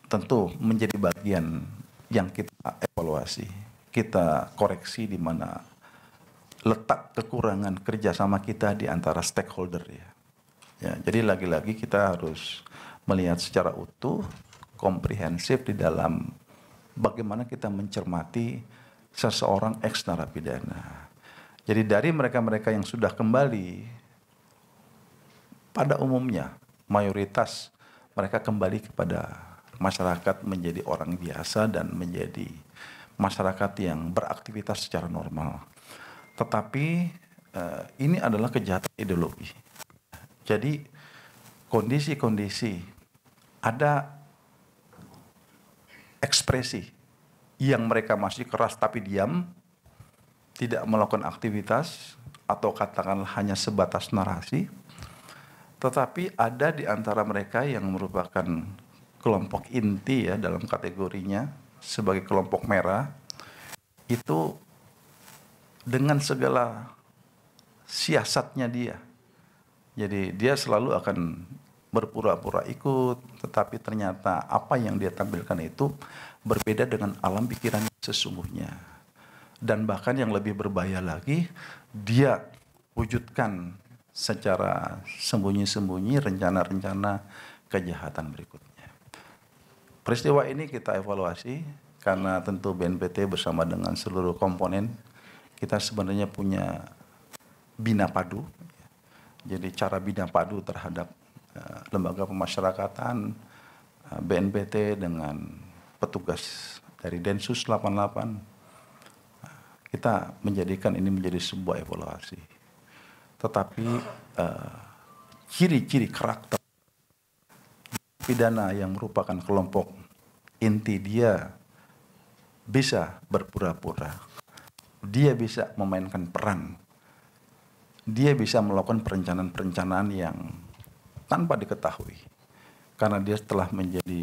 Speaker 3: tentu menjadi bagian yang kita evaluasi, kita koreksi di mana letak kekurangan kerjasama kita di antara stakeholder ya. Ya, jadi lagi-lagi kita harus melihat secara utuh, komprehensif di dalam bagaimana kita mencermati seseorang ex narapidana. Jadi dari mereka-mereka yang sudah kembali, pada umumnya mayoritas mereka kembali kepada masyarakat menjadi orang biasa dan menjadi masyarakat yang beraktivitas secara normal. Tetapi ini adalah kejahatan ideologi. Jadi kondisi-kondisi ada ekspresi yang mereka masih keras tapi diam, tidak melakukan aktivitas atau katakanlah hanya sebatas narasi. Tetapi ada di antara mereka yang merupakan kelompok inti ya dalam kategorinya sebagai kelompok merah, itu dengan segala siasatnya dia. Jadi dia selalu akan berpura-pura ikut, tetapi ternyata apa yang dia tampilkan itu berbeda dengan alam pikirannya sesungguhnya. Dan bahkan yang lebih berbahaya lagi, dia wujudkan secara sembunyi-sembunyi rencana-rencana kejahatan berikutnya. Peristiwa ini kita evaluasi karena tentu BNPT bersama dengan seluruh komponen kita sebenarnya punya bina padu. Jadi cara bina padu terhadap lembaga pemasyarakatan BNPT dengan petugas dari Densus 88, kita menjadikan ini menjadi sebuah evaluasi. Tetapi ciri-ciri karakter pidana yang merupakan kelompok inti, dia bisa berpura-pura, dia bisa memainkan peran, dia bisa melakukan perencanaan-perencanaan yang tanpa diketahui, karena dia telah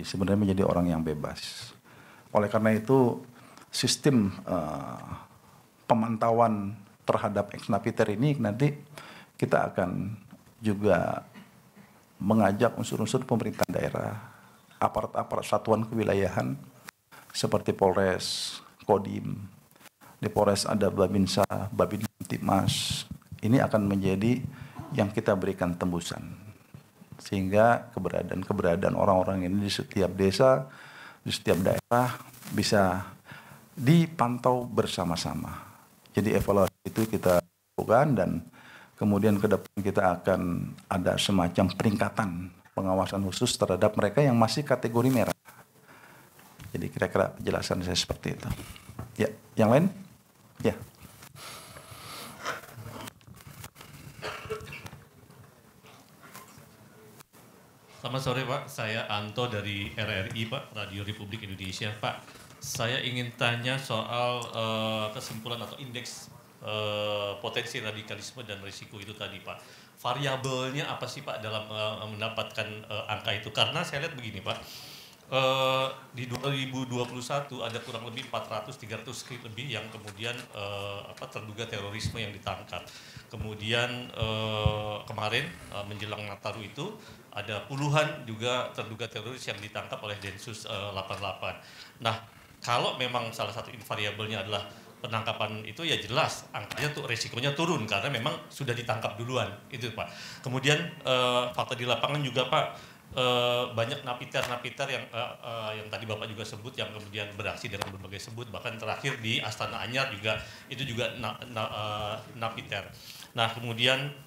Speaker 3: sebenarnya menjadi orang yang bebas. Oleh karena itu sistem pemantauan terhadap ex-napiter ini nanti kita akan juga mengajak unsur-unsur pemerintah daerah, aparat-aparat satuan kewilayahan, seperti Polres, Kodim, di Polres ada Babinsa, Babin Tipmas. Ini akan menjadi yang kita berikan tembusan. Sehingga keberadaan orang-orang ini di setiap desa, di setiap daerah bisa dipantau bersama-sama. Jadi evaluasi itu kita lakukan dan kemudian ke depan kita akan ada semacam peningkatan pengawasan khusus terhadap mereka yang masih kategori merah. Jadi kira-kira penjelasan saya seperti itu. Ya, yang lain? Ya.
Speaker 5: Selamat sore Pak, saya Anto dari RRI Pak, Radio Republik Indonesia. Pak, saya ingin tanya soal kesimpulan atau indeks potensi radikalisme dan risiko itu tadi Pak. Variabelnya apa sih Pak dalam mendapatkan angka itu? Karena saya lihat begini Pak, di 2021 ada kurang lebih 400-300 lebih yang kemudian terduga terorisme yang ditangkap. Kemudian kemarin menjelang Nataru itu ada puluhan juga terduga teroris yang ditangkap oleh Densus 88. Nah, kalau memang salah satu variabelnya adalah penangkapan itu, ya jelas angkanya tuh resikonya turun karena memang sudah ditangkap duluan itu Pak. Kemudian fakta di lapangan juga Pak, banyak napiter yang tadi Bapak juga sebut yang kemudian beraksi dengan berbagai sebut, bahkan terakhir di Astana Anyar juga itu juga napiter. Nah kemudian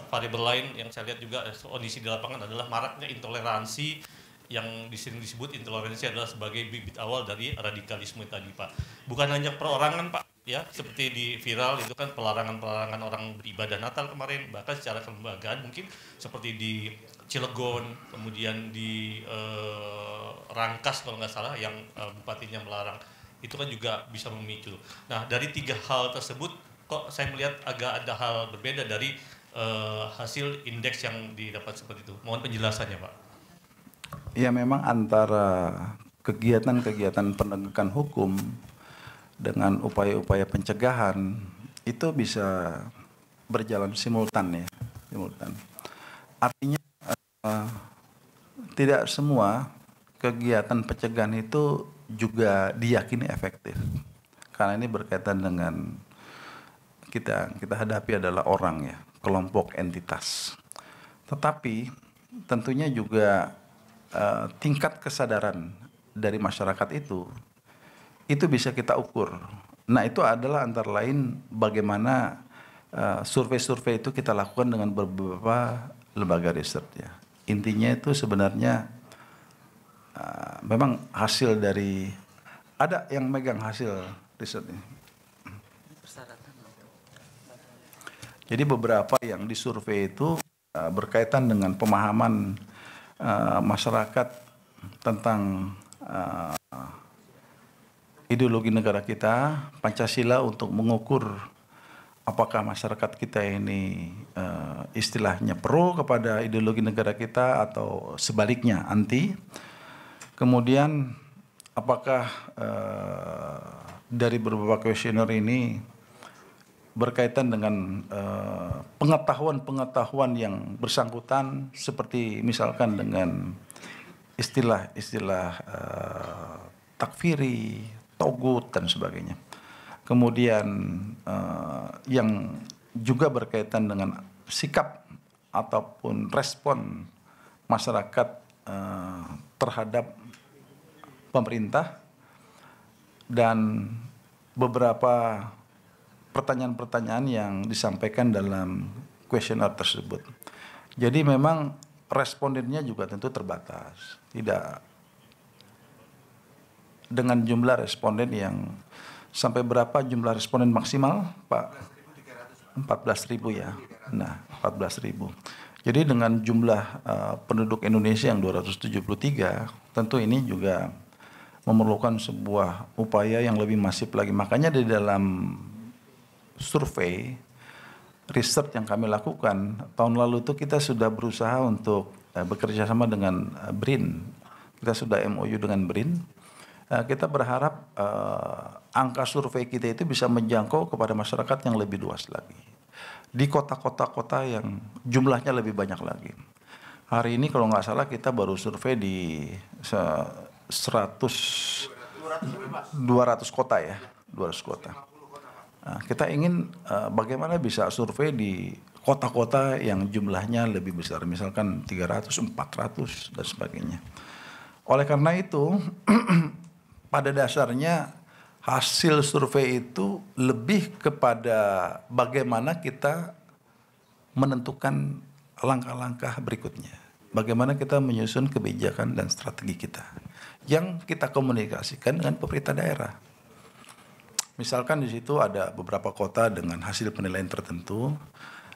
Speaker 5: variabel lain yang saya lihat juga kondisi di lapangan adalah maraknya intoleransi yang disini disebut intoleransi adalah sebagai bibit awal dari radikalisme tadi Pak. Bukan hanya perorangan Pak, ya seperti di viral itu kan pelarangan orang beribadah Natal kemarin, bahkan secara kelembagaan mungkin seperti di Cilegon, kemudian di Rangkas kalau nggak salah yang bupatinya melarang, itu kan juga bisa memicu. Nah dari tiga hal tersebut kok saya melihat agak ada hal berbeda dari hasil indeks yang didapat seperti itu. Mohon penjelasannya Pak.
Speaker 3: Ya memang antara kegiatan-kegiatan penegakan hukum dengan upaya-upaya pencegahan itu bisa berjalan simultan ya, simultan. Artinya tidak semua kegiatan pencegahan itu juga diyakini efektif. Karena ini berkaitan dengan kita hadapi adalah orang ya, kelompok entitas. Tetapi tentunya juga tingkat kesadaran dari masyarakat itu bisa kita ukur. Nah itu adalah antara lain bagaimana survei-survei itu kita lakukan dengan beberapa lembaga riset ya. Intinya itu sebenarnya memang hasil dari ada yang megang hasil riset ini. Jadi beberapa yang disurvei itu berkaitan dengan pemahaman masyarakat tentang ideologi negara kita, Pancasila, untuk mengukur apakah masyarakat kita ini istilahnya pro kepada ideologi negara kita atau sebaliknya anti. Kemudian apakah dari beberapa kuesioner ini berkaitan dengan pengetahuan-pengetahuan yang bersangkutan seperti misalkan dengan istilah-istilah takfiri, togut dan sebagainya. Kemudian yang juga berkaitan dengan sikap ataupun respon masyarakat terhadap pemerintah dan beberapa pertanyaan-pertanyaan yang disampaikan dalam kuesioner tersebut. Jadi memang respondennya juga tentu terbatas. Tidak dengan jumlah responden yang sampai berapa jumlah responden maksimal, Pak? 14.000 ya. Nah, 14.000. Jadi dengan jumlah penduduk Indonesia yang 273, tentu ini juga memerlukan sebuah upaya yang lebih masif lagi. Makanya di dalam survei riset yang kami lakukan tahun lalu itu kita sudah berusaha untuk bekerja sama dengan BRIN. Kita sudah MOU dengan BRIN. Kita berharap angka survei kita itu bisa menjangkau kepada masyarakat yang lebih luas lagi. Di kota-kota yang jumlahnya lebih banyak lagi. Hari ini kalau nggak salah kita baru survei di 100 200 kota ya, 200 kota. Nah, kita ingin bagaimana bisa survei di kota-kota yang jumlahnya lebih besar, misalkan 300, 400 dan sebagainya. Oleh karena itu, pada dasarnya hasil survei itu lebih kepada bagaimana kita menentukan langkah-langkah berikutnya. Bagaimana kita menyusun kebijakan dan strategi kita yang kita komunikasikan dengan pemerintah daerah. Misalkan di situ ada beberapa kota dengan hasil penilaian tertentu.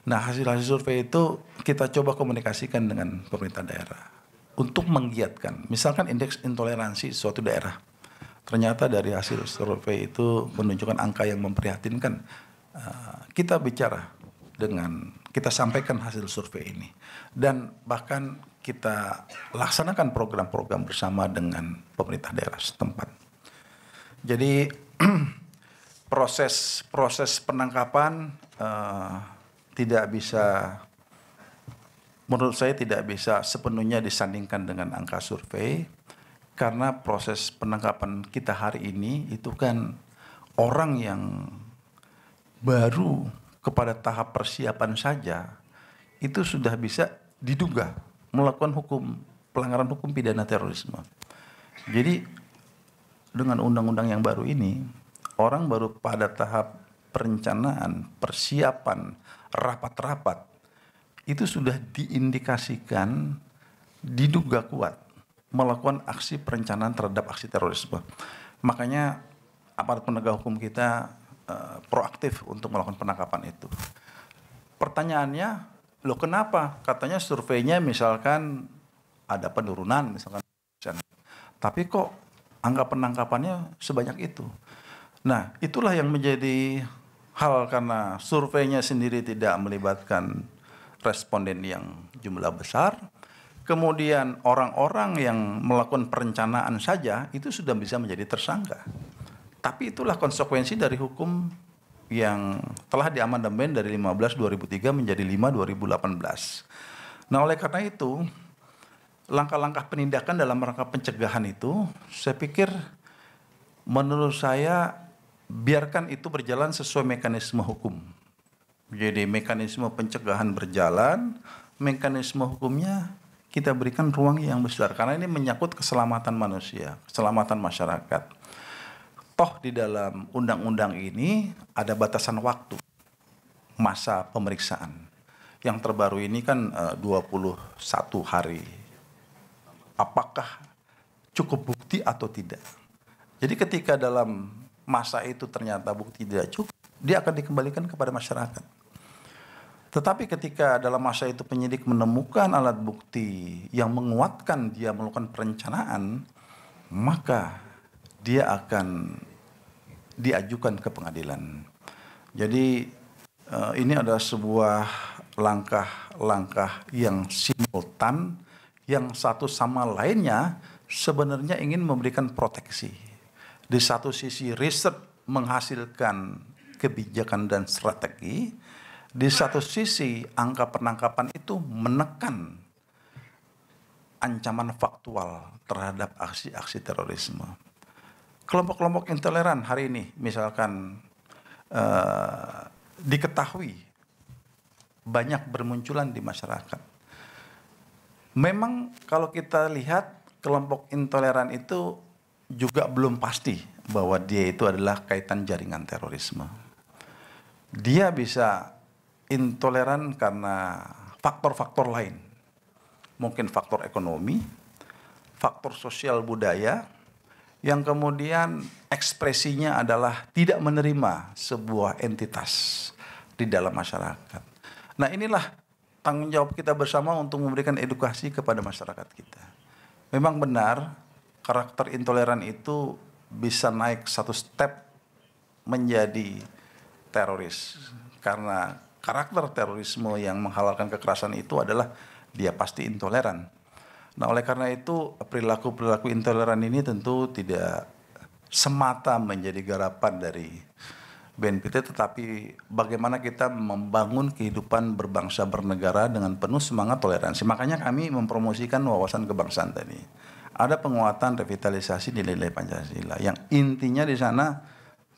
Speaker 3: Nah, hasil-hasil survei itu kita coba komunikasikan dengan pemerintah daerah untuk menggiatkan. Misalkan indeks intoleransi suatu daerah. Ternyata dari hasil survei itu menunjukkan angka yang memprihatinkan. Kita bicara kita sampaikan hasil survei ini. Dan bahkan kita laksanakan program-program bersama dengan pemerintah daerah setempat. Jadi proses penangkapan tidak bisa, menurut saya tidak bisa sepenuhnya disandingkan dengan angka survei, karena proses penangkapan kita hari ini itu kan orang yang baru kepada tahap persiapan saja itu sudah bisa diduga melakukan pelanggaran hukum pidana terorisme. Jadi dengan undang-undang yang baru ini, orang baru pada tahap perencanaan, persiapan, rapat-rapat, itu sudah diindikasikan, diduga kuat melakukan aksi perencanaan terhadap aksi terorisme. Makanya aparat penegak hukum kita proaktif untuk melakukan penangkapan itu. Pertanyaannya, loh kenapa? Katanya surveinya misalkan ada penurunan, misalkan, tapi kok angka penangkapannya sebanyak itu? Nah, itulah yang menjadi hal karena surveinya sendiri tidak melibatkan responden yang jumlah besar. Kemudian orang-orang yang melakukan perencanaan saja itu sudah bisa menjadi tersangka. Tapi itulah konsekuensi dari hukum yang telah diamandemen dari 15/2003 menjadi 5/2018. Nah, oleh karena itu, langkah-langkah penindakan dalam rangka pencegahan itu, saya pikir menurut saya biarkan itu berjalan sesuai mekanisme hukum. Jadi mekanisme pencegahan berjalan, mekanisme hukumnya kita berikan ruang yang besar. Karena ini menyangkut keselamatan manusia, keselamatan masyarakat. Toh di dalam undang-undang ini ada batasan waktu, masa pemeriksaan. Yang terbaru ini kan 21 hari. Apakah cukup bukti atau tidak? Jadi ketika dalam masa itu ternyata bukti tidak cukup, dia akan dikembalikan kepada masyarakat. Tetapi ketika dalam masa itu penyidik menemukan alat bukti yang menguatkan dia melakukan perencanaan, maka dia akan diajukan ke pengadilan. Jadi ini adalah sebuah langkah-langkah yang simultan, yang satu sama lainnya sebenarnya ingin memberikan proteksi. Di satu sisi riset menghasilkan kebijakan dan strategi, di satu sisi angka penangkapan itu menekan ancaman faktual terhadap aksi-aksi terorisme. Kelompok-kelompok intoleran hari ini misalkan diketahui banyak bermunculan di masyarakat. Memang kalau kita lihat kelompok intoleran itu juga belum pasti bahwa dia itu adalah kaitan jaringan terorisme. Dia bisa intoleran karena faktor-faktor lain. Mungkin faktor ekonomi, faktor sosial budaya, yang kemudian ekspresinya adalah tidak menerima sebuah entitas di dalam masyarakat. Nah, inilah tanggung jawab kita bersama untuk memberikan edukasi kepada masyarakat kita. Memang benar, karakter intoleran itu bisa naik satu step menjadi teroris. Karena karakter terorisme yang menghalalkan kekerasan itu adalah dia pasti intoleran. Nah, oleh karena itu perilaku-perilaku intoleran ini tentu tidak semata menjadi garapan dari BNPT, tetapi bagaimana kita membangun kehidupan berbangsa bernegara dengan penuh semangat toleransi. Makanya kami mempromosikan wawasan kebangsaan tadi. ada penguatan revitalisasi nilai-nilai Pancasila yang intinya di sana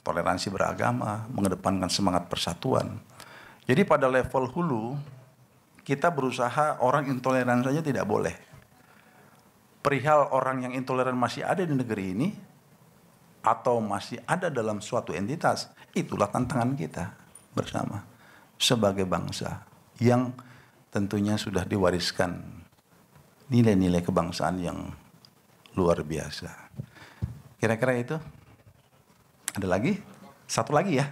Speaker 3: toleransi beragama, mengedepankan semangat persatuan. Jadi pada level hulu kita berusaha orang intoleran saja tidak boleh. Perihal orang yang intoleran masih ada di negeri ini atau masih ada dalam suatu entitas, itulah tantangan kita bersama sebagai bangsa yang tentunya sudah diwariskan nilai-nilai kebangsaan yang luar biasa. Kira-kira itu. Ada lagi? Satu lagi ya?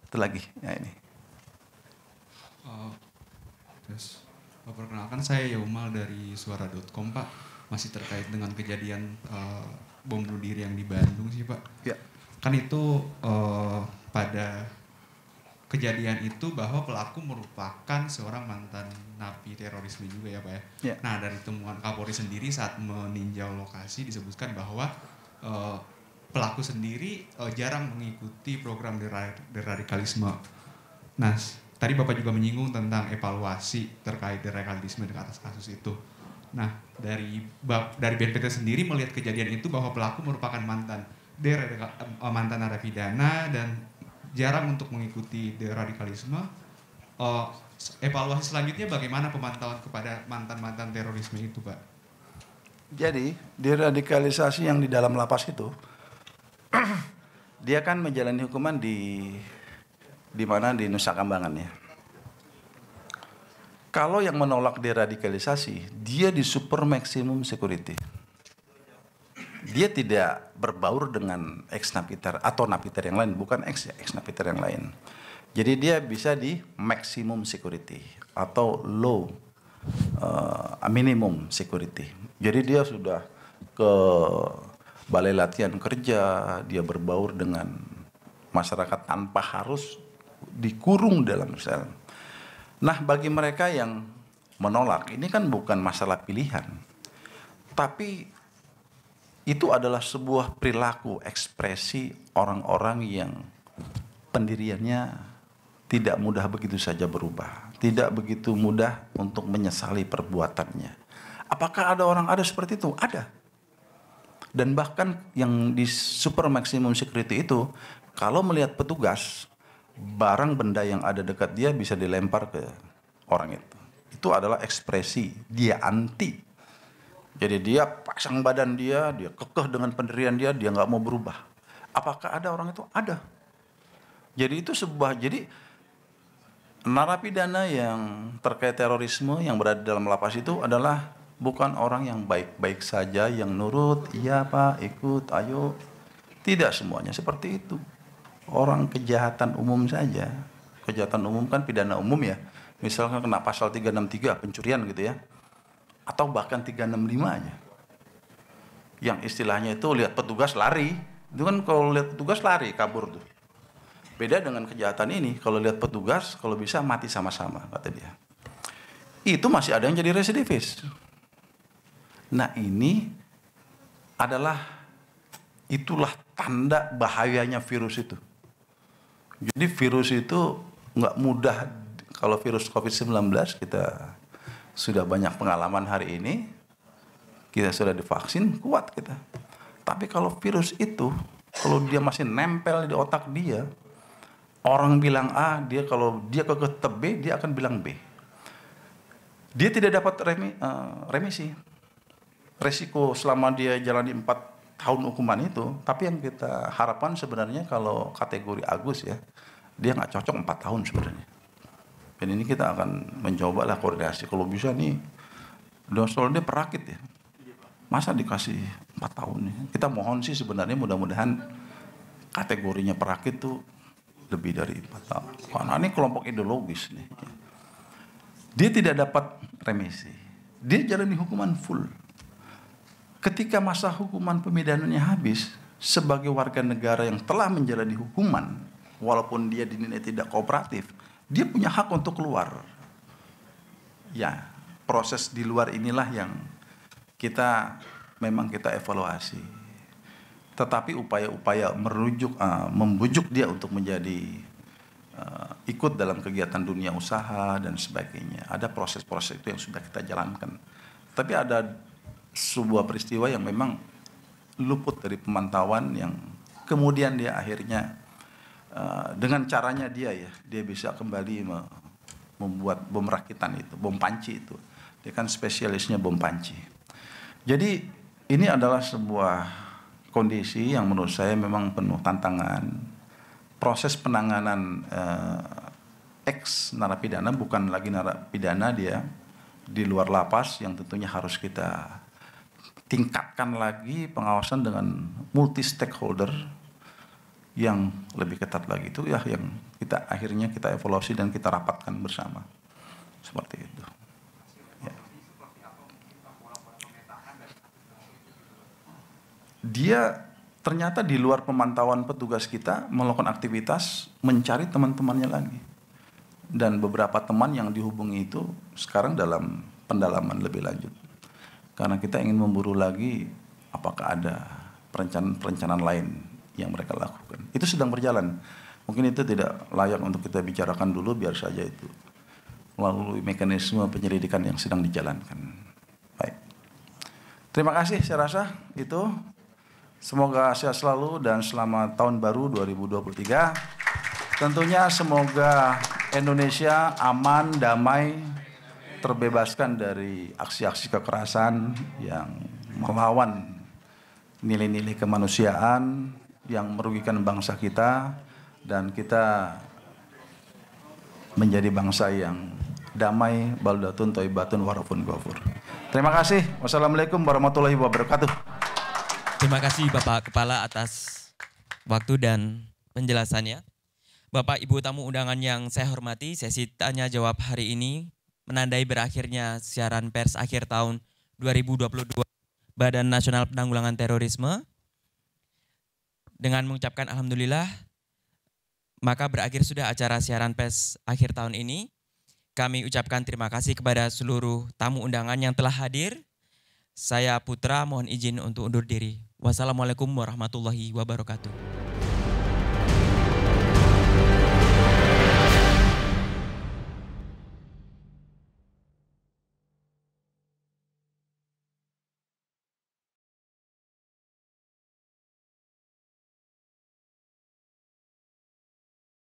Speaker 3: Satu lagi. Ya ini.
Speaker 6: Terus, perkenalkan saya Yaumal dari suara.com, Pak. Masih terkait dengan kejadian bom bunuh diri yang di Bandung sih, Pak.
Speaker 3: Ya.
Speaker 6: Kan itu pada kejadian itu bahwa pelaku merupakan seorang mantan napi terorisme juga ya Pak ya.
Speaker 3: Ya.
Speaker 6: Nah dari temuan Kapolri sendiri saat meninjau lokasi disebutkan bahwa pelaku sendiri jarang mengikuti program deradikalisme. Nah tadi Bapak juga menyinggung tentang evaluasi terkait deradikalisme dengan atas kasus itu. Nah dari BNPT sendiri melihat kejadian itu bahwa pelaku merupakan mantan narapidana dan jarang untuk mengikuti deradikalisme. Evaluasi selanjutnya bagaimana pemantauan kepada mantan-mantan terorisme itu, Pak?
Speaker 3: Jadi deradikalisasi yang di dalam lapas itu, dia kan menjalani hukuman di mana di Nusa Kambangan ya. Kalau yang menolak deradikalisasi, dia di super maximum security. Dia tidak berbaur dengan ex-napiter atau napiter yang lain, bukan ex-napiter yang lain. Jadi dia bisa di maximum security atau low minimum security. Jadi dia sudah ke balai latihan kerja, dia berbaur dengan masyarakat tanpa harus dikurung dalam sel. Nah, bagi mereka yang menolak, ini kan bukan masalah pilihan, tapi itu adalah sebuah perilaku, ekspresi orang-orang yang pendiriannya tidak mudah begitu saja berubah, tidak begitu mudah untuk menyesali perbuatannya. Apakah ada orang ada seperti itu? Ada. Dan bahkan yang di super maximum security itu, kalau melihat petugas, barang benda yang ada dekat dia bisa dilempar ke orang itu. Itu adalah ekspresi dia anti. Jadi dia pasang badan dia kekeh dengan pendirian dia nggak mau berubah. Apakah ada orang itu? Ada. Jadi itu jadi narapidana yang terkait terorisme yang berada dalam lapas itu adalah bukan orang yang baik-baik saja, yang nurut, iya Pak, ikut, ayo. Tidak semuanya seperti itu. Orang kejahatan umum saja. Kejahatan umum kan pidana umum ya. Misalkan kena pasal 363 pencurian gitu ya. Atau bahkan 365 aja. Yang istilahnya itu lihat petugas lari. Itu kan kalau lihat petugas lari, kabur tuh. Beda dengan kejahatan ini, kalau lihat petugas, kalau bisa mati sama-sama, kata dia. Itu masih ada yang jadi residivis. Nah ini itulah tanda bahayanya virus itu. Jadi virus itu nggak mudah, kalau virus COVID-19 kita sudah banyak pengalaman hari ini, kita sudah divaksin, kuat kita. Tapi kalau virus itu, kalau dia masih nempel di otak dia, orang bilang A, kalau dia ke B, dia akan bilang B. Dia tidak dapat remisi. Resiko selama dia jalani 4 tahun hukuman itu, tapi yang kita harapkan sebenarnya kalau kategori Agus ya, dia nggak cocok 4 tahun sebenarnya. Dan ini kita akan mencoba lah koordinasi. Kalau bisa nih, soalnya dia perakit ya. Masa dikasih 4 tahun nih? Kita mohon sih sebenarnya mudah-mudahan kategorinya perakit tuh lebih dari 4 tahun. Karena ini kelompok ideologis nih. Dia tidak dapat remisi. Dia jalani hukuman full. Ketika masa hukuman pemidanannya habis, sebagai warga negara yang telah menjalani hukuman, walaupun dia dinilai tidak kooperatif, dia punya hak untuk keluar. Ya, proses di luar inilah yang memang kita evaluasi. Tetapi upaya-upaya membujuk dia untuk menjadi ikut dalam kegiatan dunia usaha dan sebagainya. Ada proses-proses itu yang sudah kita jalankan. Tapi ada sebuah peristiwa yang memang luput dari pemantauan, yang kemudian dia akhirnya dengan caranya dia bisa kembali membuat bom rakitan itu, bom panci itu. Dia kan spesialisnya bom panci. Jadi ini adalah sebuah kondisi yang menurut saya memang penuh tantangan. Proses penanganan ex narapidana bukan lagi narapidana, dia di luar lapas yang tentunya harus kita tingkatkan lagi pengawasan dengan multi stakeholder yang lebih ketat lagi. Itu ya yang kita akhirnya kita evaluasi dan kita rapatkan bersama seperti itu. Ya. Dia ternyata di luar pemantauan petugas kita melakukan aktivitas mencari teman-temannya lagi, dan beberapa teman yang dihubungi itu sekarang dalam pendalaman lebih lanjut. Karena kita ingin memburu lagi apakah ada perencanaan lain yang mereka lakukan. Itu sedang berjalan. Mungkin itu tidak layak untuk kita bicarakan dulu, biar saja itu melalui mekanisme penyelidikan yang sedang dijalankan. Baik. Terima kasih, saya rasa itu. Semoga sehat selalu dan selamat tahun baru 2023. Tentunya semoga Indonesia aman, damai, terbebaskan dari aksi-aksi kekerasan yang melawan nilai-nilai kemanusiaan yang merugikan bangsa kita, dan kita menjadi bangsa yang damai, baldatun thayyibatun warafun ghafur. Terima kasih. Wassalamualaikum warahmatullahi wabarakatuh.
Speaker 1: Terima kasih Bapak Kepala atas waktu dan penjelasannya. Bapak Ibu tamu undangan yang saya hormati, sesi tanya jawab hari ini menandai berakhirnya siaran pers akhir tahun 2022 Badan Nasional Penanggulangan Terorisme. Dengan mengucapkan alhamdulillah, maka berakhir sudah acara siaran pers akhir tahun ini. Kami ucapkan terima kasih kepada seluruh tamu undangan yang telah hadir. Saya Putra mohon izin untuk undur diri. Wassalamualaikum warahmatullahi wabarakatuh.